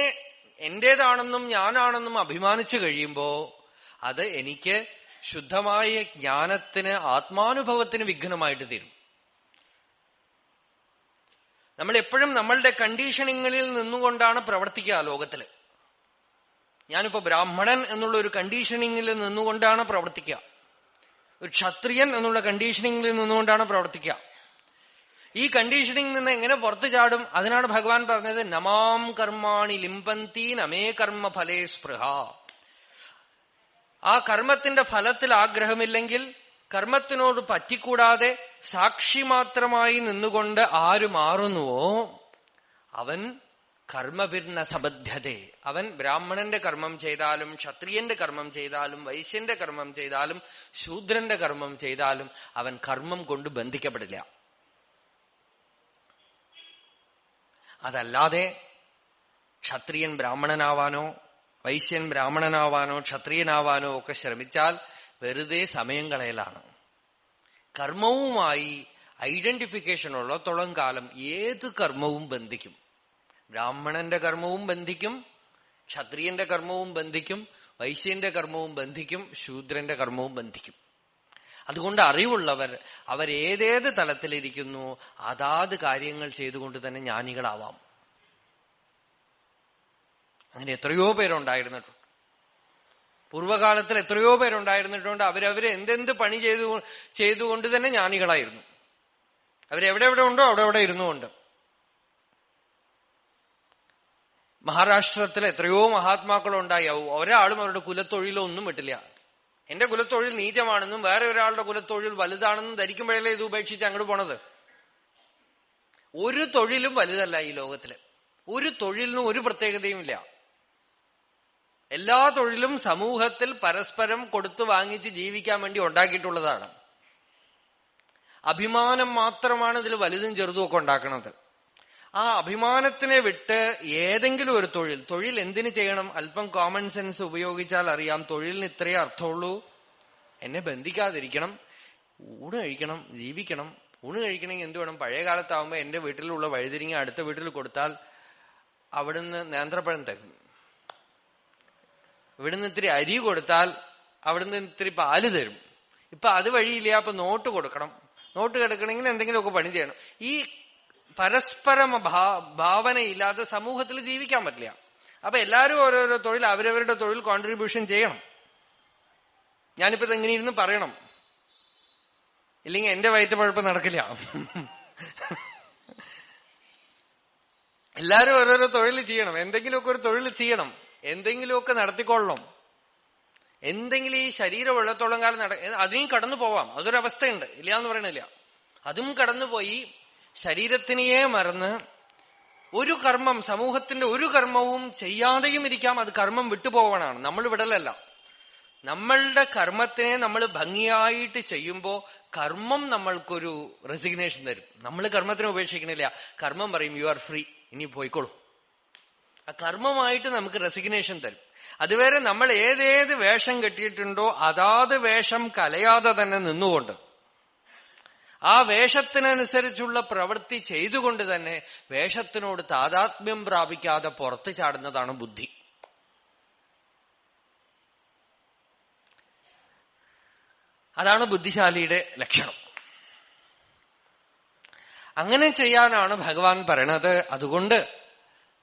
എന്റേതാണെന്നും ഞാനാണെന്നും അഭിമാനിച്ചു കഴിയുമ്പോ അത് എനിക്ക് ശുദ്ധമായ ജ്ഞാനത്തിന്, ആത്മാനുഭവത്തിന് വിഘ്നമായിട്ട് തീരും. നമ്മൾ എപ്പോഴും നമ്മളുടെ കണ്ടീഷനിങ്ങളിൽ നിന്നുകൊണ്ടാണ് പ്രവർത്തിക്കുക ലോകത്തില്. ഞാനിപ്പോ ബ്രാഹ്മണൻ എന്നുള്ള ഒരു കണ്ടീഷനിങ്ങിൽ നിന്നുകൊണ്ടാണ് പ്രവർത്തിക്കുക. ഒരു ക്ഷത്രിയൻ എന്നുള്ള കണ്ടീഷനിങ്ങിൽ നിന്നുകൊണ്ടാണ് പ്രവർത്തിക്കുക. ഈ കണ്ടീഷനിങ്ങിൽ നിന്ന് എങ്ങനെ പുറത്തു ചാടും? അതിനാണ് ഭഗവാൻ പറഞ്ഞത്, നമാം കർമാണി ലിംപന്തി നമേ കർമ്മ ഫലേ സ്പൃഹ. ആ കർമ്മത്തിന്റെ ഫലത്തിൽ ആഗ്രഹമില്ലെങ്കിൽ, കർമ്മത്തിനോട് പറ്റിക്കൂടാതെ സാക്ഷി മാത്രമായി നിന്നുകൊണ്ട് ആര് മാറുന്നുവോ അവൻ കർമ്മഭിർന സബദ്ധ്യതേ. അവൻ ബ്രാഹ്മണന്റെ കർമ്മം ചെയ്താലും, ക്ഷത്രിയന്റെ കർമ്മം ചെയ്താലും, വൈശ്യന്റെ കർമ്മം ചെയ്താലും, ശൂദ്രന്റെ കർമ്മം ചെയ്താലും അവൻ കർമ്മം കൊണ്ട് ബന്ധിക്കപ്പെടില്ല. അതല്ലാതെ ക്ഷത്രിയൻ ബ്രാഹ്മണനാവാനോ വൈശ്യൻ ബ്രാഹ്മണനാവാനോ ക്ഷത്രിയനാവാനോ ഒക്കെ ശ്രമിച്ചാൽ വെറുതെ സമയം കളയലാണ്. കർമ്മവുമായി ഐഡന്റിഫിക്കേഷൻ ഉള്ളത്തോളം കാലം ഏത് കർമ്മവും ബന്ധിക്കും. ബ്രാഹ്മണന്റെ കർമ്മവും ബന്ധിക്കും, ക്ഷത്രിയന്റെ കർമ്മവും ബന്ധിക്കും, വൈശ്യന്റെ കർമ്മവും ബന്ധിക്കും, ശൂദ്രന്റെ കർമ്മവും ബന്ധിക്കും. അതുകൊണ്ട് അറിവുള്ളവർ അവരേതേത് തലത്തിലിരിക്കുന്നു അതാത് കാര്യങ്ങൾ ചെയ്തുകൊണ്ട് തന്നെ ജ്ഞാനികളാവാം. അങ്ങനെ എത്രയോ പേരുണ്ടായിരുന്നിട്ടുണ്ട്. പൂർവ്വകാലത്തിൽ എത്രയോ പേരുണ്ടായിരുന്നിട്ടുണ്ട്. അവരവര് എന്തെന്ത് പണി ചെയ്തുകൊണ്ട് തന്നെ ജ്ഞാനികളായിരുന്നു. അവരെവിടെ ഉണ്ടോ അവിടെ ഇരുന്നുകൊണ്ട്. മഹാരാഷ്ട്രത്തിൽ എത്രയോ മഹാത്മാക്കളുണ്ടായി. ഒരാളും അവരുടെ കുലത്തൊഴിലോ ഒന്നും വിട്ടില്ല. എന്റെ കുലത്തൊഴിൽ നീചമാണെന്നും വേറെ ഒരാളുടെ കുലത്തൊഴിൽ വലുതാണെന്നും ധരിക്കുമ്പോഴല്ലേ ഇത് ഉപേക്ഷിച്ച് അങ്ങോട്ട് പോണത്. ഒരു തൊഴിലും വലുതല്ല ഈ ലോകത്തില്. ഒരു തൊഴിലിനും ഒരു പ്രത്യേകതയും ഇല്ല. എല്ലാ തൊഴിലും സമൂഹത്തിൽ പരസ്പരം കൊടുത്തു വാങ്ങിച്ച് ജീവിക്കാൻ വേണ്ടി ഉണ്ടാക്കിയിട്ടുള്ളതാണ്. അഭിമാനം മാത്രമാണ് ഇതിൽ വലുതും ചെറുതും ഒക്കെ ഉണ്ടാക്കുന്നത്. ആ അഭിമാനത്തിനെ വിട്ട് ഏതെങ്കിലും ഒരു തൊഴിൽ എന്തിനു ചെയ്യണം? അല്പം കോമൺ സെൻസ് ഉപയോഗിച്ചാൽ അറിയാം. തൊഴിലിന് ഇത്രയേ അർത്ഥമുള്ളൂ. എന്നെ ബന്ധിക്കാതിരിക്കണം, ഊണ് കഴിക്കണം, ജീവിക്കണം. ഊണ് കഴിക്കണമെങ്കിൽ എന്ത് വേണം? പഴയ കാലത്താവുമ്പോ എന്റെ വീട്ടിലുള്ള വഴുതിരിങ്ങ അടുത്ത വീട്ടിൽ കൊടുത്താൽ അവിടുന്ന് നേന്ത്രപ്പഴം തരും. ഇവിടുന്ന് ഇത്തിരി അരി കൊടുത്താൽ അവിടുന്ന് ഇത്തിരി പാല് തരും. ഇപ്പൊ അത് വഴിയില്ല. അപ്പൊ നോട്ട് കൊടുക്കണം. നോട്ട് കിടക്കണമെങ്കിൽ എന്തെങ്കിലുമൊക്കെ പണി ചെയ്യണം. ഈ പരസ്പരം ഭാവനയില്ലാതെ സമൂഹത്തിൽ ജീവിക്കാൻ പറ്റില്ല. അപ്പൊ എല്ലാവരും ഓരോരോ തൊഴിൽ, അവരവരുടെ തൊഴിൽ കോൺട്രിബ്യൂഷൻ ചെയ്യണം. ഞാനിപ്പോ ഇതെങ്ങനെ ഇരുന്ന് പറയണം, ഇല്ലെങ്കിൽ എന്റെ വയറ്റുപഴപ്പ് നടക്കില്ല. എല്ലാരും ഓരോരോ തൊഴിൽ ചെയ്യണം. എന്തെങ്കിലുമൊക്കെ ഒരു തൊഴിൽ ചെയ്യണം. എന്തെങ്കിലുമൊക്കെ നടത്തിക്കൊള്ളണം. എന്തെങ്കിലും ഈ ശരീരം ഉള്ളത്തോളം കാലം അതിനും കടന്നു പോവാം. അതൊരവസ്ഥയുണ്ട്, ഇല്ല എന്ന് പറയണില്ല. അതും കടന്നുപോയി ശരീരത്തിനെയേ മറന്ന് ഒരു കർമ്മം, സമൂഹത്തിന്റെ ഒരു കർമ്മവും ചെയ്യാതെയും ഇരിക്കാം. അത് കർമ്മം വിട്ടുപോകണമാണ്. നമ്മൾ വിടലല്ല. നമ്മളുടെ കർമ്മത്തിനെ നമ്മൾ ഭംഗിയായിട്ട് ചെയ്യുമ്പോ കർമ്മം നമ്മൾക്കൊരു റെസിഗ്നേഷൻ തരും. നമ്മൾ കർമ്മത്തിനെ ഉപേക്ഷിക്കണില്ല. കർമ്മം പറയും യു ആർ ഫ്രീ, ഇനി പോയിക്കോളൂ. ആ കർമ്മമായിട്ട് നമുക്ക് റെസിഗ്നേഷൻ തരും. അതുവരെ നമ്മൾ ഏതേത് വേഷം കെട്ടിയിട്ടുണ്ടോ അതാത് വേഷം കലയാതെ തന്നെ നിന്നുകൊണ്ട് ആ വേഷത്തിനനുസരിച്ചുള്ള പ്രവൃത്തി ചെയ്തുകൊണ്ട് തന്നെ വേഷത്തിനോട് താതാത്മ്യം പ്രാപിക്കാതെ പുറത്തു ചാടുന്നതാണ് ബുദ്ധി. അതാണ് ബുദ്ധിശാലിയുടെ ലക്ഷണം. അങ്ങനെ ചെയ്യാനാണ് ഭഗവാൻ പറയണത്. അതുകൊണ്ട്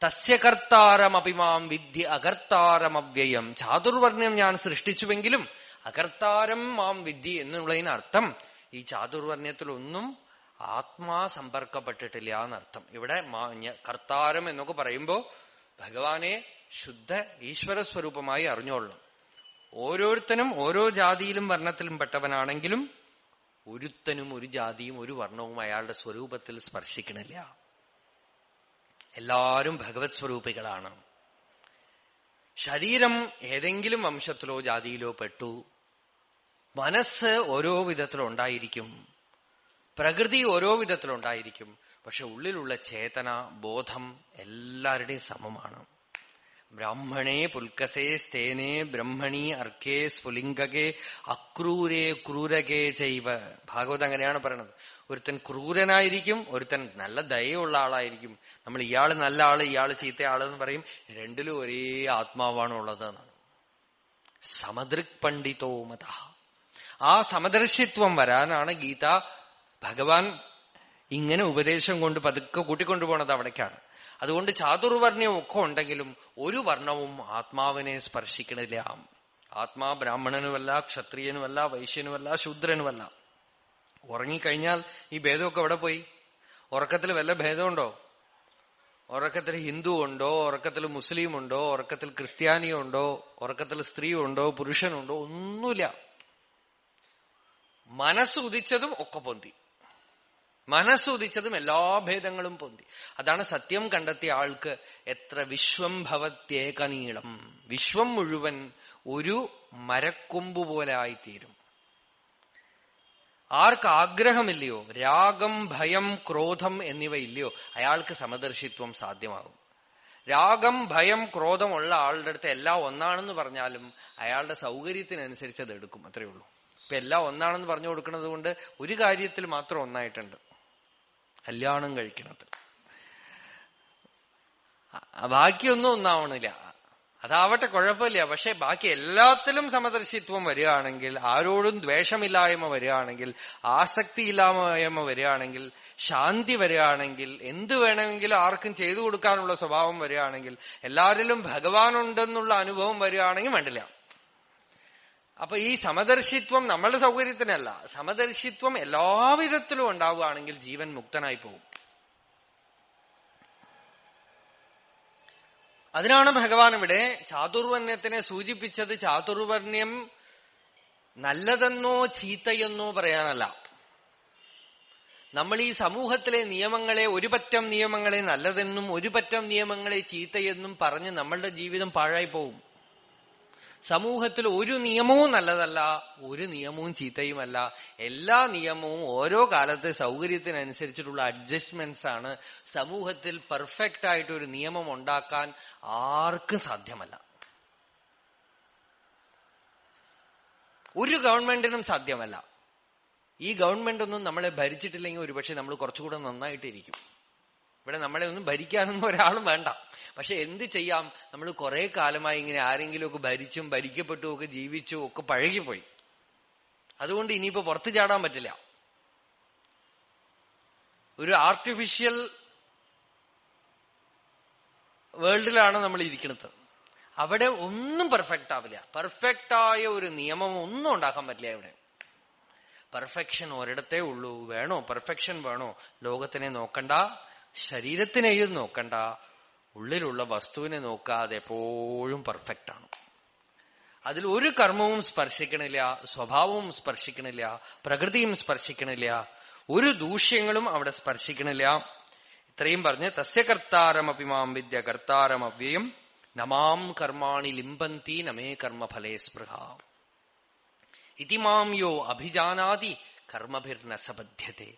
തസ്യ കർത്താരമപിമാം വിദ്ധി അകർത്താരമവ്യയം. ചാതുർവർണ്ണ്യം ഞാൻ സൃഷ്ടിച്ചുവെങ്കിലും അകർത്താരം മാം വിദ്ധി എന്നുള്ളതിനർത്ഥം ഈ ചാതുർവർണ്ണ്യത്തിലൊന്നും ആത്മാ സമ്പർക്കപ്പെട്ടിട്ടില്ല എന്നർത്ഥം. ഇവിടെ കർത്താരം എന്നൊക്കെ പറയുമ്പോ ഭഗവാനെ ശുദ്ധ ഈശ്വര സ്വരൂപമായി അറിഞ്ഞോളണം. ഓരോരുത്തനും ഓരോ ജാതിയിലും വർണ്ണത്തിലും പെട്ടവനാണെങ്കിലും ഒരുത്തനും ഒരു ജാതിയും ഒരു വർണ്ണവും അയാളുടെ സ്വരൂപത്തിൽ സ്പർശിക്കണില്ല. എല്ലാരും ഭഗവത് സ്വരൂപികളാണ്. ശരീരം ഏതെങ്കിലും വംശത്തിലോ ജാതിയിലോ പെട്ടു, മനസ്സ് ഓരോ വിധത്തിലുണ്ടായിരിക്കും, പ്രകൃതി ഓരോ വിധത്തിലുണ്ടായിരിക്കും. പക്ഷെ ഉള്ളിലുള്ള ചേതന, ബോധം എല്ലാവരുടെയും സമമാണ്. ബ്രാഹ്മണേ പുൽക്കസേ സ്ഥേനേ ബ്രഹ്മണി അർക്കേ സ്ഫുലിംഗകേ അക്രൂരേ ക്രൂരകേ ചൈവ. ഭാഗവത് അങ്ങനെയാണ് പറയണത്. ഒരുത്തൻ ക്രൂരനായിരിക്കും, ഒരുത്തൻ നല്ല ദയയുള്ള ആളായിരിക്കും. നമ്മൾ ഇയാള് നല്ല ആള് ഇയാള് ചീത്ത ആളെന്ന് പറയും. രണ്ടിലും ഒരേ ആത്മാവാണ് ഉള്ളത് എന്നാണ്. സമദൃക് പണ്ഡിതോ മത. ആ സമദർശിത്വം വരാനാണ് ഗീത ഭഗവാൻ ഇങ്ങനെ ഉപദേശം കൊണ്ട് പതുക്കെ കൂട്ടിക്കൊണ്ടുപോണത് അവിടേക്കാണ്. അതുകൊണ്ട് ചാതുർവർണ്ണ്യം ഒക്കെ ഉണ്ടെങ്കിലും ഒരു വർണ്ണവും ആത്മാവിനെ സ്പർശിക്കണില്ല. ആത്മാ ബ്രാഹ്മണനുമല്ല, ക്ഷത്രിയനുമല്ല, വൈശ്യനുമല്ല, ശൂദ്രനുമല്ല. ഉറങ്ങിക്കഴിഞ്ഞാൽ ഈ ഭേദമൊക്കെ എവിടെ പോയി? ഉറക്കത്തിൽ വല്ല ഭേദമുണ്ടോ? ഉറക്കത്തിൽ ഹിന്ദു ഉണ്ടോ? ഉറക്കത്തിൽ മുസ്ലിം ഉണ്ടോ? ഉറക്കത്തിൽ ക്രിസ്ത്യാനിയുണ്ടോ? ഉറക്കത്തിൽ സ്ത്രീ ഉണ്ടോ? പുരുഷനുണ്ടോ? ഒന്നുമില്ല. മനസ്സുദിച്ചതും ഒക്കെ പൊന്തി. മനസ്സുദിച്ചതും എല്ലാ ഭേദങ്ങളും പൊന്തി. അതാണ് സത്യം കണ്ടെത്തിയ ആൾക്ക് എത്ര വിശ്വം ഭവത്യേകനീളം. വിശ്വം മുഴുവൻ ഒരു മരക്കൊമ്പ് പോലെ ആയിത്തീരും. ആർക്ക് ആഗ്രഹമില്ലയോ, രാഗം ഭയം ക്രോധം എന്നിവ ഇല്ലയോ, അയാൾക്ക് സമദർശിത്വം സാധ്യമാകും. രാഗം ഭയം ക്രോധം ഉള്ള ആളുടെ അടുത്ത് എല്ലാം ഒന്നാണെന്ന് പറഞ്ഞാലും അയാളുടെ സൗകര്യത്തിനനുസരിച്ച് അത് എടുക്കും. അത്രയേ ഉള്ളൂ. ഇപ്പൊ എല്ലാം ഒന്നാണെന്ന് പറഞ്ഞു കൊടുക്കുന്നത് കൊണ്ട് ഒരു കാര്യത്തിൽ മാത്രം ഒന്നായിട്ടുണ്ട്, കല്യാണം കഴിക്കണത്. ബാക്കിയൊന്നും ഒന്നാവണില്ല. അതാവട്ടെ, കുഴപ്പമില്ല. പക്ഷെ ബാക്കി എല്ലാത്തിലും സമദർശിത്വം വരികയാണെങ്കിൽ, ആരോടും ദ്വേഷമില്ലായ്മ വരികയാണെങ്കിൽ, ആസക്തിയില്ലായ്മ വരികയാണെങ്കിൽ, ശാന്തി വരികയാണെങ്കിൽ, എന്ത് വേണമെങ്കിലും ആർക്കും ചെയ്തു കൊടുക്കാനുള്ള സ്വഭാവം വരികയാണെങ്കിൽ, എല്ലാവരിലും ഭഗവാനുണ്ടെന്നുള്ള അനുഭവം വരികയാണെങ്കിൽ വേണ്ടില്ല. അപ്പൊ ഈ സമദർശിത്വം നമ്മളുടെ സൗകര്യത്തിനല്ല, സമദർശിത്വം എല്ലാവിധത്തിലും ഉണ്ടാവുകയാണെങ്കിൽ ജീവൻ മുക്തനായി പോകും. അതിനാണ് ഭഗവാൻ ഇവിടെ ചാതുർവർണ്ണ്യത്തിനെ സൂചിപ്പിച്ചത്. ചാതുർവർണ്ണ്യം നല്ലതെന്നോ ചീത്തയെന്നോ പറയാനല്ല. നമ്മൾ ഈ സമൂഹത്തിലെ നിയമങ്ങളെ, ഒരു പറ്റം നിയമങ്ങളെ നല്ലതെന്നും ഒരു പറ്റം നിയമങ്ങളെ ചീത്തയെന്നും പറഞ്ഞ് നമ്മളുടെ ജീവിതം പാഴായി പോവും. സമൂഹത്തിൽ ഒരു നിയമവും നല്ലതല്ല, ഒരു നിയമവും ചീത്തയുമല്ല. എല്ലാ നിയമവും ഓരോ കാലത്തെ സൗകര്യത്തിനനുസരിച്ചിട്ടുള്ള അഡ്ജസ്റ്റ്മെന്റ്സ് ആണ്. സമൂഹത്തിൽ പെർഫെക്റ്റ് ആയിട്ട് ഒരു നിയമം ഉണ്ടാക്കാൻ ആർക്കും സാധ്യമല്ല. ഒരു ഗവൺമെന്റിനും സാധ്യമല്ല. ഈ ഗവൺമെന്റ് ഒന്നും നമ്മളെ ഭരിച്ചിട്ടില്ലെങ്കിൽ ഒരുപക്ഷെ നമ്മൾ കുറച്ചുകൂടെ നന്നായിട്ടിരിക്കും. ഇവിടെ നമ്മളെ ഒന്നും ഭരിക്കാനൊന്നും ഒരാളും വേണ്ട. പക്ഷെ എന്ത് ചെയ്യാം, നമ്മൾ കുറെ കാലമായി ഇങ്ങനെ ആരെങ്കിലുമൊക്കെ ഭരിച്ചും ഭരിക്കപ്പെട്ടും ഒക്കെ ജീവിച്ചും ഒക്കെ പഴകിപ്പോയി. അതുകൊണ്ട് ഇനിയിപ്പോ പുറത്തു ചാടാൻ പറ്റില്ല. ഒരു ആർട്ടിഫിഷ്യൽ വേൾഡിലാണ് നമ്മൾ ഇരിക്കുന്നത്. അവിടെ ഒന്നും പെർഫെക്റ്റ് ആവില്ല. പെർഫെക്റ്റായ ഒരു നിയമം ഒന്നും ഉണ്ടാക്കാൻ പറ്റില്ല. ഇവിടെ പെർഫെക്ഷൻ ഒരിടത്തേ ഉള്ളൂ. വേണോ പെർഫെക്ഷൻ? വേണോ? ലോകത്തിനെ നോക്കണ്ട, ശരീരത്തിനെയും നോക്കണ്ട, ഉള്ളിലുള്ള വസ്തുവിനെ നോക്കാതെ എപ്പോഴും പെർഫെക്റ്റ് ആണ്. അതിൽ ഒരു കർമ്മവും സ്പർശിക്കണില്ല, സ്വഭാവവും സ്പർശിക്കണില്ല, പ്രകൃതിയും സ്പർശിക്കണില്ല, ഒരു ദൂഷ്യങ്ങളും അവിടെ സ്പർശിക്കണില്ല. ഇത്രയും പറഞ്ഞ് തസ്യ കർത്താരമപി മാം വിദ്യ കർത്താരമവ്യയം നമാം കർമാണി ലിംബന്തി നമേ കർമ്മഫലേ സ്പൃഹ ഇതി മാം യോ അഭിജാനാതി കർമ്മഭിർന സബധ്യത്തെ.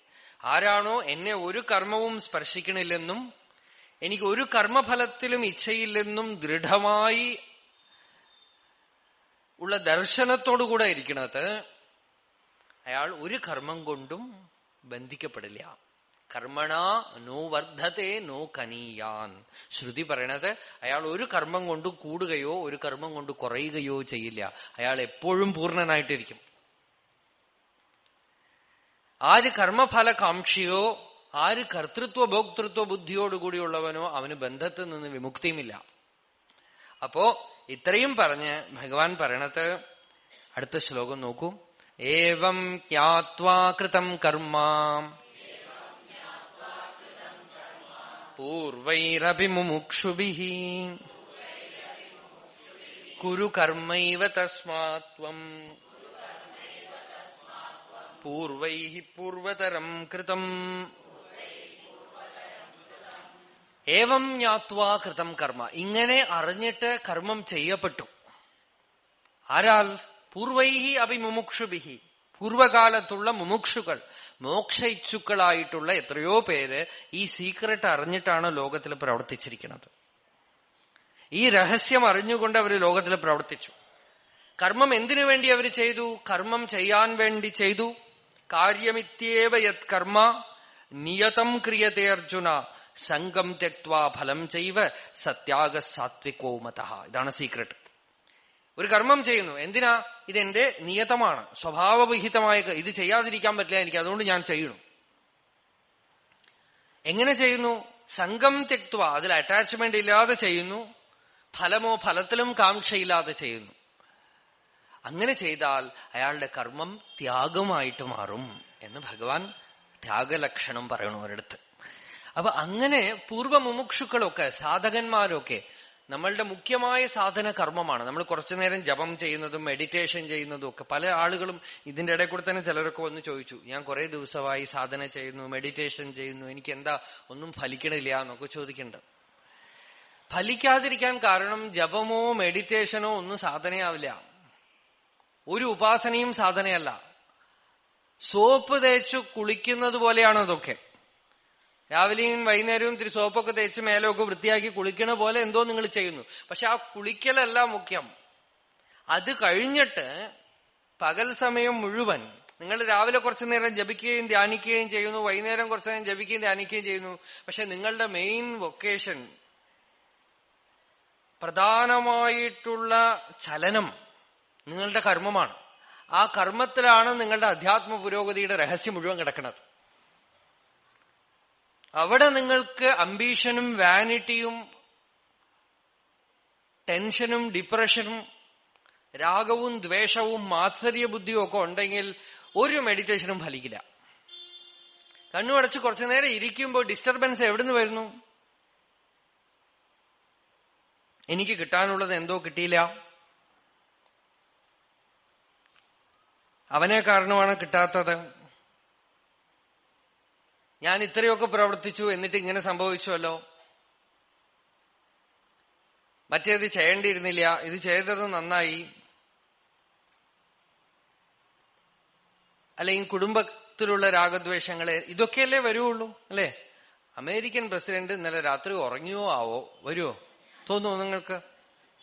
ആരാണോ എന്നെ ഒരു കർമ്മവും സ്പർശിക്കണില്ലെന്നും എനിക്ക് ഒരു കർമ്മഫലത്തിലും ഇച്ഛയില്ലെന്നും ദൃഢമായി ഉള്ള ദർശനത്തോടുകൂടെ ഇരിക്കുന്നത്, അയാൾ ഒരു കർമ്മം കൊണ്ടും ബന്ധിക്കപ്പെടില്ല. കർമ്മണ നോ വർദ്ധത്തെ നോ കനീയാൻ. ശ്രുതി പറയണത് അയാൾ ഒരു കർമ്മം കൊണ്ട് കൂടുകയോ ഒരു കർമ്മം കൊണ്ട് കുറയുകയോ ചെയ്യില്ല. അയാൾ എപ്പോഴും പൂർണ്ണനായിട്ടിരിക്കും. ആര് കർമ്മഫലകാംക്ഷിയോ, ആര് കർത്തൃത്വ ഭോക്തൃത്വ ബുദ്ധിയോടുകൂടിയുള്ളവനോ അവന് ബന്ധത്തിൽ നിന്ന് വിമുക്തിയുമില്ല. അപ്പോ ഇത്രയും പറഞ്ഞ് ഭഗവാൻ പറയണത് അടുത്ത ശ്ലോകം നോക്കൂ. ഏവം ജ്ഞാത്വാ കൃതം കർമ്മ പൂർവൈരപി മുമുക്ഷുഭിഃ കുരു കർമ്മൈവ തസ്മാത് ത്വം പൂർവൈഃ പൂർവതരം കൃതം. ഏവം ജ്ഞാത്വാ കൃതം കർമ്മ. ഇങ്ങനെ അറിഞ്ഞിട്ട് കർമ്മം ചെയ്യപ്പെട്ടു. ആരാൽ? പൂർവൈഃ അപി മുമുക്ഷുഭിഃ. പൂർവകാലത്തുള്ള മുമുക്ഷുകൾ, മോക്ഷ ഇച്ഛുക്കളായിട്ടുള്ള എത്രയോ പേര് ഈ സീക്രട്ട് അറിഞ്ഞിട്ടാണ് ലോകത്തിൽ പ്രവർത്തിച്ചിരിക്കുന്നത്. ഈ രഹസ്യം അറിഞ്ഞുകൊണ്ട് അവർ ലോകത്തിൽ പ്രവർത്തിച്ചു. കർമ്മം എന്തിനു വേണ്ടി അവർ ചെയ്തു? കർമ്മം ചെയ്യാൻ വേണ്ടി ചെയ്തു. കാര്യമിത്യേവ യത് കർമ്മ നിയതം ക്രിയതേ അർജുന സംഗം ത്യക്ത്വാ ഫലം ചൈവ സത്യാഗ സാത്വികോ മതഃ. ഇതാണ് സീക്രട്ട്. ഒരു കർമ്മം ചെയ്യുന്നു. എന്തിനാ? ഇതെന്റെ നിയതമാണ്, സ്വഭാവവിഹിതമായ, ഇത് ചെയ്യാതിരിക്കാൻ പറ്റില്ല എനിക്ക്, അതുകൊണ്ട് ഞാൻ ചെയ്യണം. എങ്ങനെ ചെയ്യുന്നു? സംഗം ത്യക്ത്വ, അതിൽ അറ്റാച്ച്മെന്റ് ഇല്ലാതെ ചെയ്യുന്നു. ഫലമോ ഫലത്തിലും കാംക്ഷയില്ലാതെ ചെയ്യുന്നു. അങ്ങനെ ചെയ്താൽ അയാളുടെ കർമ്മം ത്യാഗമായിട്ട് മാറും എന്ന് ഭഗവാൻ ത്യാഗലക്ഷണം പറയണു ഒരിടത്ത്. അപ്പൊ അങ്ങനെ പൂർവ്വമുമുക്ഷുക്കളൊക്കെ, സാധകന്മാരൊക്കെ, നമ്മളുടെ മുഖ്യമായ സാധന കർമ്മമാണ്. നമ്മൾ കുറച്ചു നേരം ജപം ചെയ്യുന്നതും മെഡിറ്റേഷൻ ചെയ്യുന്നതും ഒക്കെ. പല ആളുകളും ഇതിന്റെ ഇടയിൽ കൂടെ തന്നെ ചിലരൊക്കെ വന്ന് ചോദിച്ചു, ഞാൻ കുറെ ദിവസമായി സാധന ചെയ്യുന്നു, മെഡിറ്റേഷൻ ചെയ്യുന്നു, എനിക്ക് എന്താ ഒന്നും ഫലിക്കണില്ല എന്നൊക്കെ ചോദിക്കുന്നുണ്ട്. ഫലിക്കാതിരിക്കാൻ കാരണം ജപമോ മെഡിറ്റേഷനോ ഒന്നും സാധനയാവില്ല. ഒരു ഉപാസനയും സാധനയല്ല. സോപ്പ് തേച്ചു കുളിക്കുന്നത് പോലെയാണ് അതൊക്കെ. രാവിലെയും വൈകുന്നേരവും ഇത്തിരി സോപ്പൊക്കെ തേച്ച് മേലൊക്കെ വൃത്തിയാക്കി കുളിക്കണ പോലെ എന്തോ നിങ്ങൾ ചെയ്യുന്നു. പക്ഷെ ആ കുളിക്കലല്ല മുഖ്യം. അത് കഴിഞ്ഞിട്ട് പകൽ സമയം മുഴുവൻ നിങ്ങൾ രാവിലെ കുറച്ചു നേരം ജപിക്കുകയും ധ്യാനിക്കുകയും ചെയ്യുന്നു, വൈകുന്നേരം കുറച്ചു നേരം ജപിക്കുകയും ധ്യാനിക്കുകയും ചെയ്യുന്നു. പക്ഷെ നിങ്ങളുടെ മെയിൻ വൊക്കേഷൻ, പ്രധാനമായിട്ടുള്ള ചലനം നിങ്ങളുടെ കർമ്മമാണ്. ആ കർമ്മത്തിലാണ് നിങ്ങളുടെ അധ്യാത്മ പുരോഗതിയുടെ രഹസ്യം മുഴുവൻ കിടക്കുന്നത്. അവിടെ നിങ്ങൾക്ക് അംബീഷനും വാനിറ്റിയും ടെൻഷനും ഡിപ്രഷനും രാഗവും ദ്വേഷവും മാത്സര്യ ബുദ്ധിയും ഒക്കെ ഉണ്ടെങ്കിൽ ഒരു മെഡിറ്റേഷനും ഫലിക്കില്ല. കണ്ണുമടച്ച് കുറച്ചു നേരം ഇരിക്കുമ്പോൾ ഡിസ്റ്റർബൻസ് എവിടുന്ന് വരുന്നു? എനിക്ക് കിട്ടാനുള്ളത് എന്തോ കിട്ടിയില്ല, അവനെ കാരണമാണ് കിട്ടാത്തത്, ഞാൻ ഇത്രയൊക്കെ പ്രവർത്തിച്ചു എന്നിട്ട് ഇങ്ങനെ സംഭവിച്ചുവല്ലോ, മറ്റേത് ചെയ്യേണ്ടിയിരുന്നില്ല, ഇത് ചെയ്തത് നന്നായി, അല്ലെങ്കിൽ കുടുംബത്തിലുള്ള രാഗദ്വേഷങ്ങളെ, ഇതൊക്കെയല്ലേ വരുള്ളൂ അല്ലെ? അമേരിക്കൻ പ്രസിഡന്റ് ഇന്നലെ രാത്രി ഉറങ്ങിയോ ആവോ, വരുമോ തോന്നുന്നു നിങ്ങൾക്ക്?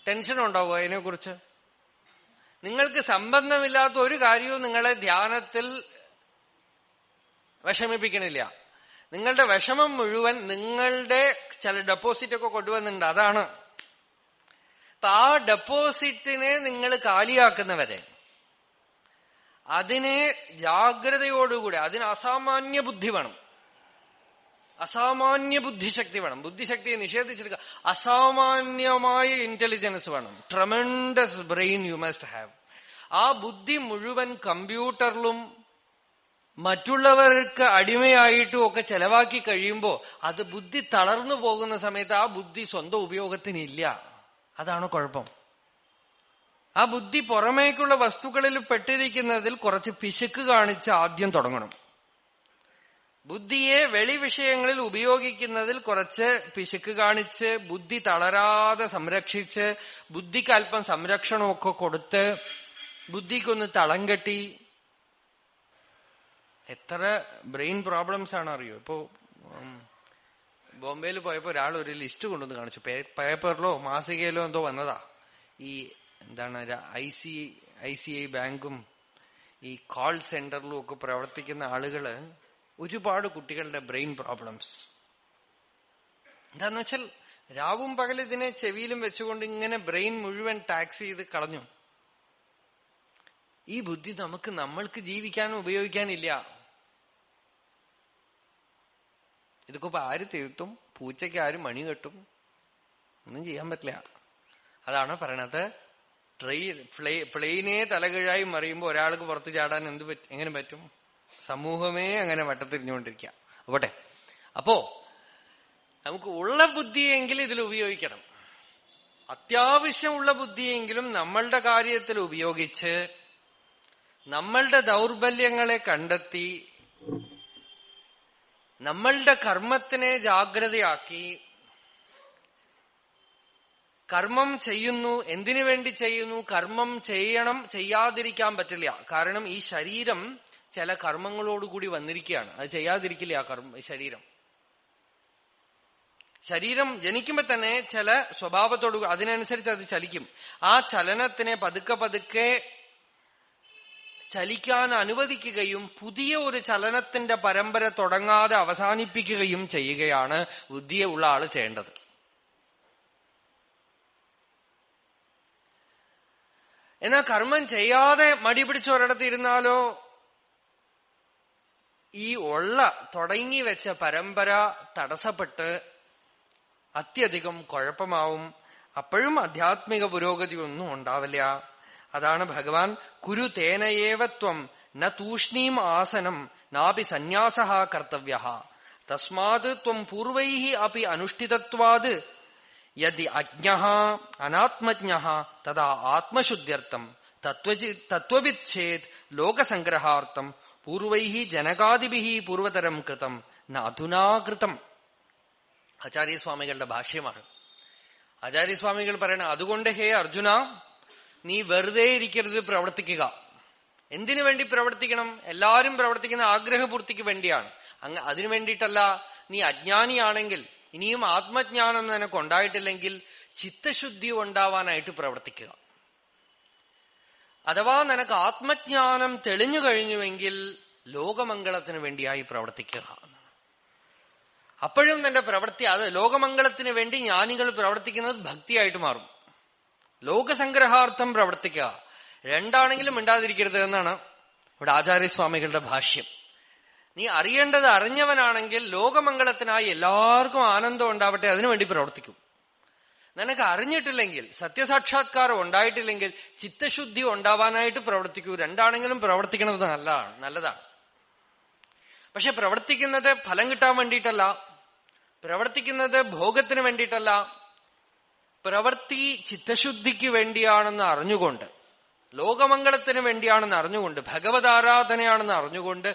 ടെൻഷൻ ഉണ്ടാവോ അതിനെക്കുറിച്ച്? നിങ്ങൾക്ക് സംബന്ധമില്ലാത്ത ഒരു കാര്യവും നിങ്ങളെ ധ്യാനത്തിൽ വിഷമിപ്പിക്കണില്ല. നിങ്ങളുടെ വിഷമം മുഴുവൻ നിങ്ങളുടെ ചില ഡെപ്പോസിറ്റ് ഒക്കെ കൊണ്ടുവന്നിട്ടുണ്ട്, അതാണ്. അപ്പൊ ആ ഡെപ്പോസിറ്റിനെ നിങ്ങൾ കാലിയാക്കുന്നവരെ, അതിനെ ജാഗ്രതയോടുകൂടി, അതിന് അസാമാന്യ ബുദ്ധി വേണം, അസാമാന്യ ബുദ്ധിശക്തി വേണം. ബുദ്ധിശക്തിയെ നിഷേധിച്ചെടുക്കുക. അസാമാന്യമായ ഇന്റലിജൻസ് വേണം. Tremendous brain you must have. ആ ബുദ്ധി മുഴുവൻ കമ്പ്യൂട്ടറിലും മറ്റുള്ളവർക്ക് അടിമയായിട്ടും ഒക്കെ ചെലവാക്കി കഴിയുമ്പോൾ അത് ബുദ്ധി തളർന്നു പോകുന്ന സമയത്ത് ആ ബുദ്ധി സ്വന്തം ഉപയോഗത്തിനില്ല. അതാണ് കുഴപ്പം. ആ ബുദ്ധി പുറമേക്കുള്ള വസ്തുക്കളിൽ പെട്ടിരിക്കുന്നതിൽ കുറച്ച് പിശുക്ക് കാണിച്ച് ആദ്യം തുടങ്ങണം. ബുദ്ധിയെ വെളി വിഷയങ്ങളിൽ ഉപയോഗിക്കുന്നതിൽ കുറച്ച് പിശുക്ക് കാണിച്ച്, ബുദ്ധി തളരാതെ സംരക്ഷിച്ച്, ബുദ്ധിക്ക് അല്പം സംരക്ഷണമൊക്കെ കൊടുത്ത്, ബുദ്ധിക്കൊന്ന് തളം കെട്ടി. എത്ര ബ്രെയിൻ പ്രോബ്ലംസ് ആണ് അറിയോ? ഇപ്പോ ബോംബെയിൽ പോയപ്പോ ഒരാൾ ഒരു ലിസ്റ്റ് കൊണ്ടുവന്ന് കാണിച്ചു. പേപ്പറിലോ മാസികയിലോ എന്തോ വന്നതാ. ഈ എന്താണ് ICICI ബാങ്കും ഈ കോൾ സെന്ററിലും ഒക്കെ പ്രവർത്തിക്കുന്ന ആളുകള് ഒരുപാട് കുട്ടികളുടെ ബ്രെയിൻ പ്രോബ്ലംസ്. എന്താന്ന് വെച്ചാൽ രാവും പകൽ ഇതിനെ ചെവിയിലും വെച്ചുകൊണ്ട് ഇങ്ങനെ ബ്രെയിൻ മുഴുവൻ ടാക്സ് ചെയ്ത് കളഞ്ഞു. ഈ ബുദ്ധി നമ്മൾക്ക് ജീവിക്കാനും ഉപയോഗിക്കാനില്ല. ഇതൊക്കെ ഇപ്പൊ ആര് തീർത്തും? പൂച്ചയ്ക്ക് ആര് മണി കെട്ടും? ഒന്നും ചെയ്യാൻ പറ്റില്ല. അതാണ് പറയണത്. പ്ലെയിനെ തലകീഴായി മറിയുമ്പോ ഒരാൾക്ക് പുറത്തു ചാടാൻ എങ്ങനെ പറ്റും? സമൂഹമേ അങ്ങനെ വട്ടത്തിരിഞ്ഞുകൊണ്ടിരിക്കുക. പോട്ടെ. അപ്പോ നമുക്ക് ഉള്ള ബുദ്ധിയെങ്കിൽ ഇതിൽ ഉപയോഗിക്കണം. അത്യാവശ്യമുള്ള ബുദ്ധിയെങ്കിലും നമ്മളുടെ കാര്യത്തിൽ ഉപയോഗിച്ച് നമ്മളുടെ ദൗർബല്യങ്ങളെ കണ്ടെത്തി നമ്മളുടെ കർമ്മത്തിനെ ജാഗ്രതയാക്കി കർമ്മം ചെയ്യുന്നു. എന്തിനു വേണ്ടി ചെയ്യുന്നു? കർമ്മം ചെയ്യണം, ചെയ്യാതിരിക്കാൻ പറ്റില്ല. കാരണം ഈ ശരീരം ചില കർമ്മങ്ങളോടുകൂടി വന്നിരിക്കുകയാണ്. അത് ചെയ്യാതിരിക്കില്ല. ശരീരം ശരീരം ജനിക്കുമ്പോ തന്നെ ചില സ്വഭാവത്തോട് അതിനനുസരിച്ച് അത് ചലിക്കും. ആ ചലനത്തിനെ പതുക്കെ പതുക്കെ ചലിക്കാൻ അനുവദിക്കുകയും പുതിയ ഒരു ചലനത്തിന്റെ പരമ്പര തുടങ്ങാതെ അവസാനിപ്പിക്കുകയും ചെയ്യുകയാണ് ബുദ്ധിയുള്ള ആള് ചെയ്യേണ്ടത്. എന്നാൽ കർമ്മം ചെയ്യാതെ മടി പിടിച്ച് ഒരിടത്ത് ഇരുന്നാലോ ഈ തുടങ്ങി വെച്ച പരമ്പര തടസ്സപ്പെട്ട് അത്യധികം കുഴപ്പമാവും. അപ്പോഴും ആധ്യാത്മിക പുരോഗതി ഒന്നും ഉണ്ടാവില്ല. അതാണ് ഭഗവാൻ കുരു തേനയേവത്വം ന തൂഷ്ണീം ആസനം നാപി സന്യാസഃ കർത്തവ്യഃ തസ്മാത് ത്വം പൂർവൈഃ അപി അനുഷ്ഠിതത്വാത് യദി അജ്ഞഃ അനാത്മജ്ഞഃ തദാ ആത്മശുദ്ധ്യർത്ഥം തത്വവിദ് ചേത് ലോകസംഗ്രഹാർത്ഥം പൂർവൈഃ ജനകാദിഭിഃ പൂർവതരം കൃതം ന അധുനാ കൃതം. ആചാര്യസ്വാമികളുടെ ഭാഷ്യമാണ്. ആചാര്യസ്വാമികൾ പറയണ, അതുകൊണ്ട് ഹേ അർജുന, നീ വെറുതെ ഇരിക്കരുത്, പ്രവർത്തിക്കുക. എന്തിനു വേണ്ടി പ്രവർത്തിക്കണം? എല്ലാവരും പ്രവർത്തിക്കുന്ന ആഗ്രഹപൂർത്തിക്ക് വേണ്ടിയാണ്. അതിനു വേണ്ടിയിട്ടല്ല. നീ അജ്ഞാനിയാണെങ്കിൽ, ഇനിയും ആത്മജ്ഞാനം നിനക്ക് ഉണ്ടായിട്ടില്ലെങ്കിൽ ചിത്തശുദ്ധി ഉണ്ടാവാനായിട്ട് പ്രവർത്തിക്കുക. അഥവാ നിനക്ക് ആത്മജ്ഞാനം തെളിഞ്ഞു കഴിഞ്ഞുവെങ്കിൽ ലോകമംഗളത്തിന് വേണ്ടിയായി പ്രവർത്തിക്കുക. അപ്പോഴും തന്റെ പ്രവൃത്തി അത് ലോകമംഗളത്തിന് വേണ്ടി ജ്ഞാനികൾ പ്രവർത്തിക്കുന്നത് ഭക്തിയായിട്ട് മാറും. ലോകസംഗ്രഹാർത്ഥം പ്രവർത്തിക്കുക. രണ്ടാണെങ്കിലും മിണ്ടാതിരിക്കരുത് എന്നാണ് ഇവിടെ ആചാര്യസ്വാമികളുടെ ഭാഷ്യം. നീ അറിയേണ്ടത് അറിഞ്ഞവനാണെങ്കിൽ ലോകമംഗളത്തിനായി എല്ലാവർക്കും ആനന്ദം ഉണ്ടാവട്ടെ അതിനുവേണ്ടി പ്രവർത്തിക്കും. നിനക്ക് അറിഞ്ഞിട്ടില്ലെങ്കിൽ, സത്യസാക്ഷാത്കാരം ഉണ്ടായിട്ടില്ലെങ്കിൽ ചിത്തശുദ്ധി ഉണ്ടാവാനായിട്ട് പ്രവർത്തിക്കൂ. രണ്ടാണെങ്കിലും പ്രവർത്തിക്കുന്നത് നല്ലതാണ്. പക്ഷെ പ്രവർത്തിക്കുന്നത് ഫലം കിട്ടാൻ വേണ്ടിയിട്ടല്ല, പ്രവർത്തിക്കുന്നത് ഭോഗത്തിന് വേണ്ടിയിട്ടല്ല. പ്രവൃത്തി ചിത്തശുദ്ധിക്ക് വേണ്ടിയാണെന്ന് അറിഞ്ഞുകൊണ്ട്, ലോകമംഗളത്തിന് വേണ്ടിയാണെന്ന് അറിഞ്ഞുകൊണ്ട്, ഭഗവതാരാധനയാണെന്ന് അറിഞ്ഞുകൊണ്ട്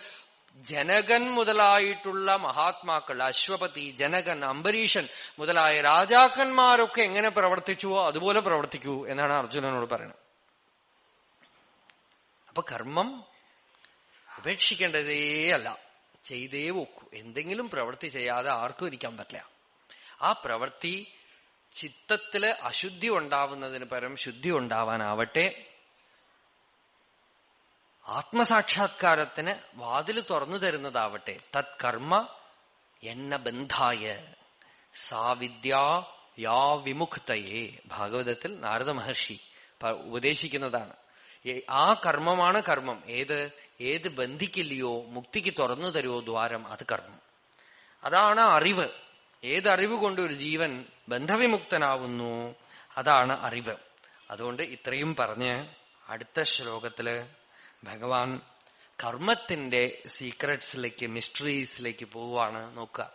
ജനകൻ മുതലായിട്ടുള്ള മഹാത്മാക്കൾ, അശ്വപതി, ജനകൻ, അംബരീഷൻ മുതലായ രാജാക്കന്മാരൊക്കെ എങ്ങനെ പ്രവർത്തിച്ചുവോ അതുപോലെ പ്രവർത്തിക്കൂ എന്നാണ് അർജുനനോട് പറയുന്നത്. അപ്പൊ കർമ്മം ഉപേക്ഷിക്കേണ്ടതേ അല്ല, ചെയ്തേ വെക്കൂ. എന്തെങ്കിലും പ്രവൃത്തി ചെയ്യാതെ ആർക്കും ഇരിക്കാൻ പറ്റില്ല. ആ പ്രവൃത്തി ചിത്തത്തില് അശുദ്ധി ഉണ്ടാവുന്നതിന് പകരം ശുദ്ധി ഉണ്ടാവാനാവട്ടെ. ആത്മസാക്ഷാത്കാരത്തിന് വാതില് തുറന്നു തരുന്നതാവട്ടെ. തത് കർമ്മ എന്ന ബന്ധായ സാ വിദ്യ യാ വിമുക്തയേ. ഭാഗവതത്തിൽ നാരദ മഹർഷി ഉപദേശിക്കുന്നതാണ്. ആ കർമ്മമാണ് കർമ്മം. ഏത് ബന്ധിക്കില്ലയോ, മുക്തിക്ക് തുറന്നു തരുമോ ദ്വാരം, അത് കർമ്മം. അതാണ് അറിവ്. ഏതറിവ് കൊണ്ട് ഒരു ജീവൻ ബന്ധവിമുക്തനാവുന്നു, അതാണ് അറിവ്. അതുകൊണ്ട് ഇത്രയും പറഞ്ഞ് അടുത്ത ശ്ലോകത്തില് ഭഗവാൻ കർമ്മത്തിന്റെ സീക്രട്സിലേക്ക്, മിസ്റ്ററീസിലേക്ക് പോവാണ്. നോക്കുക.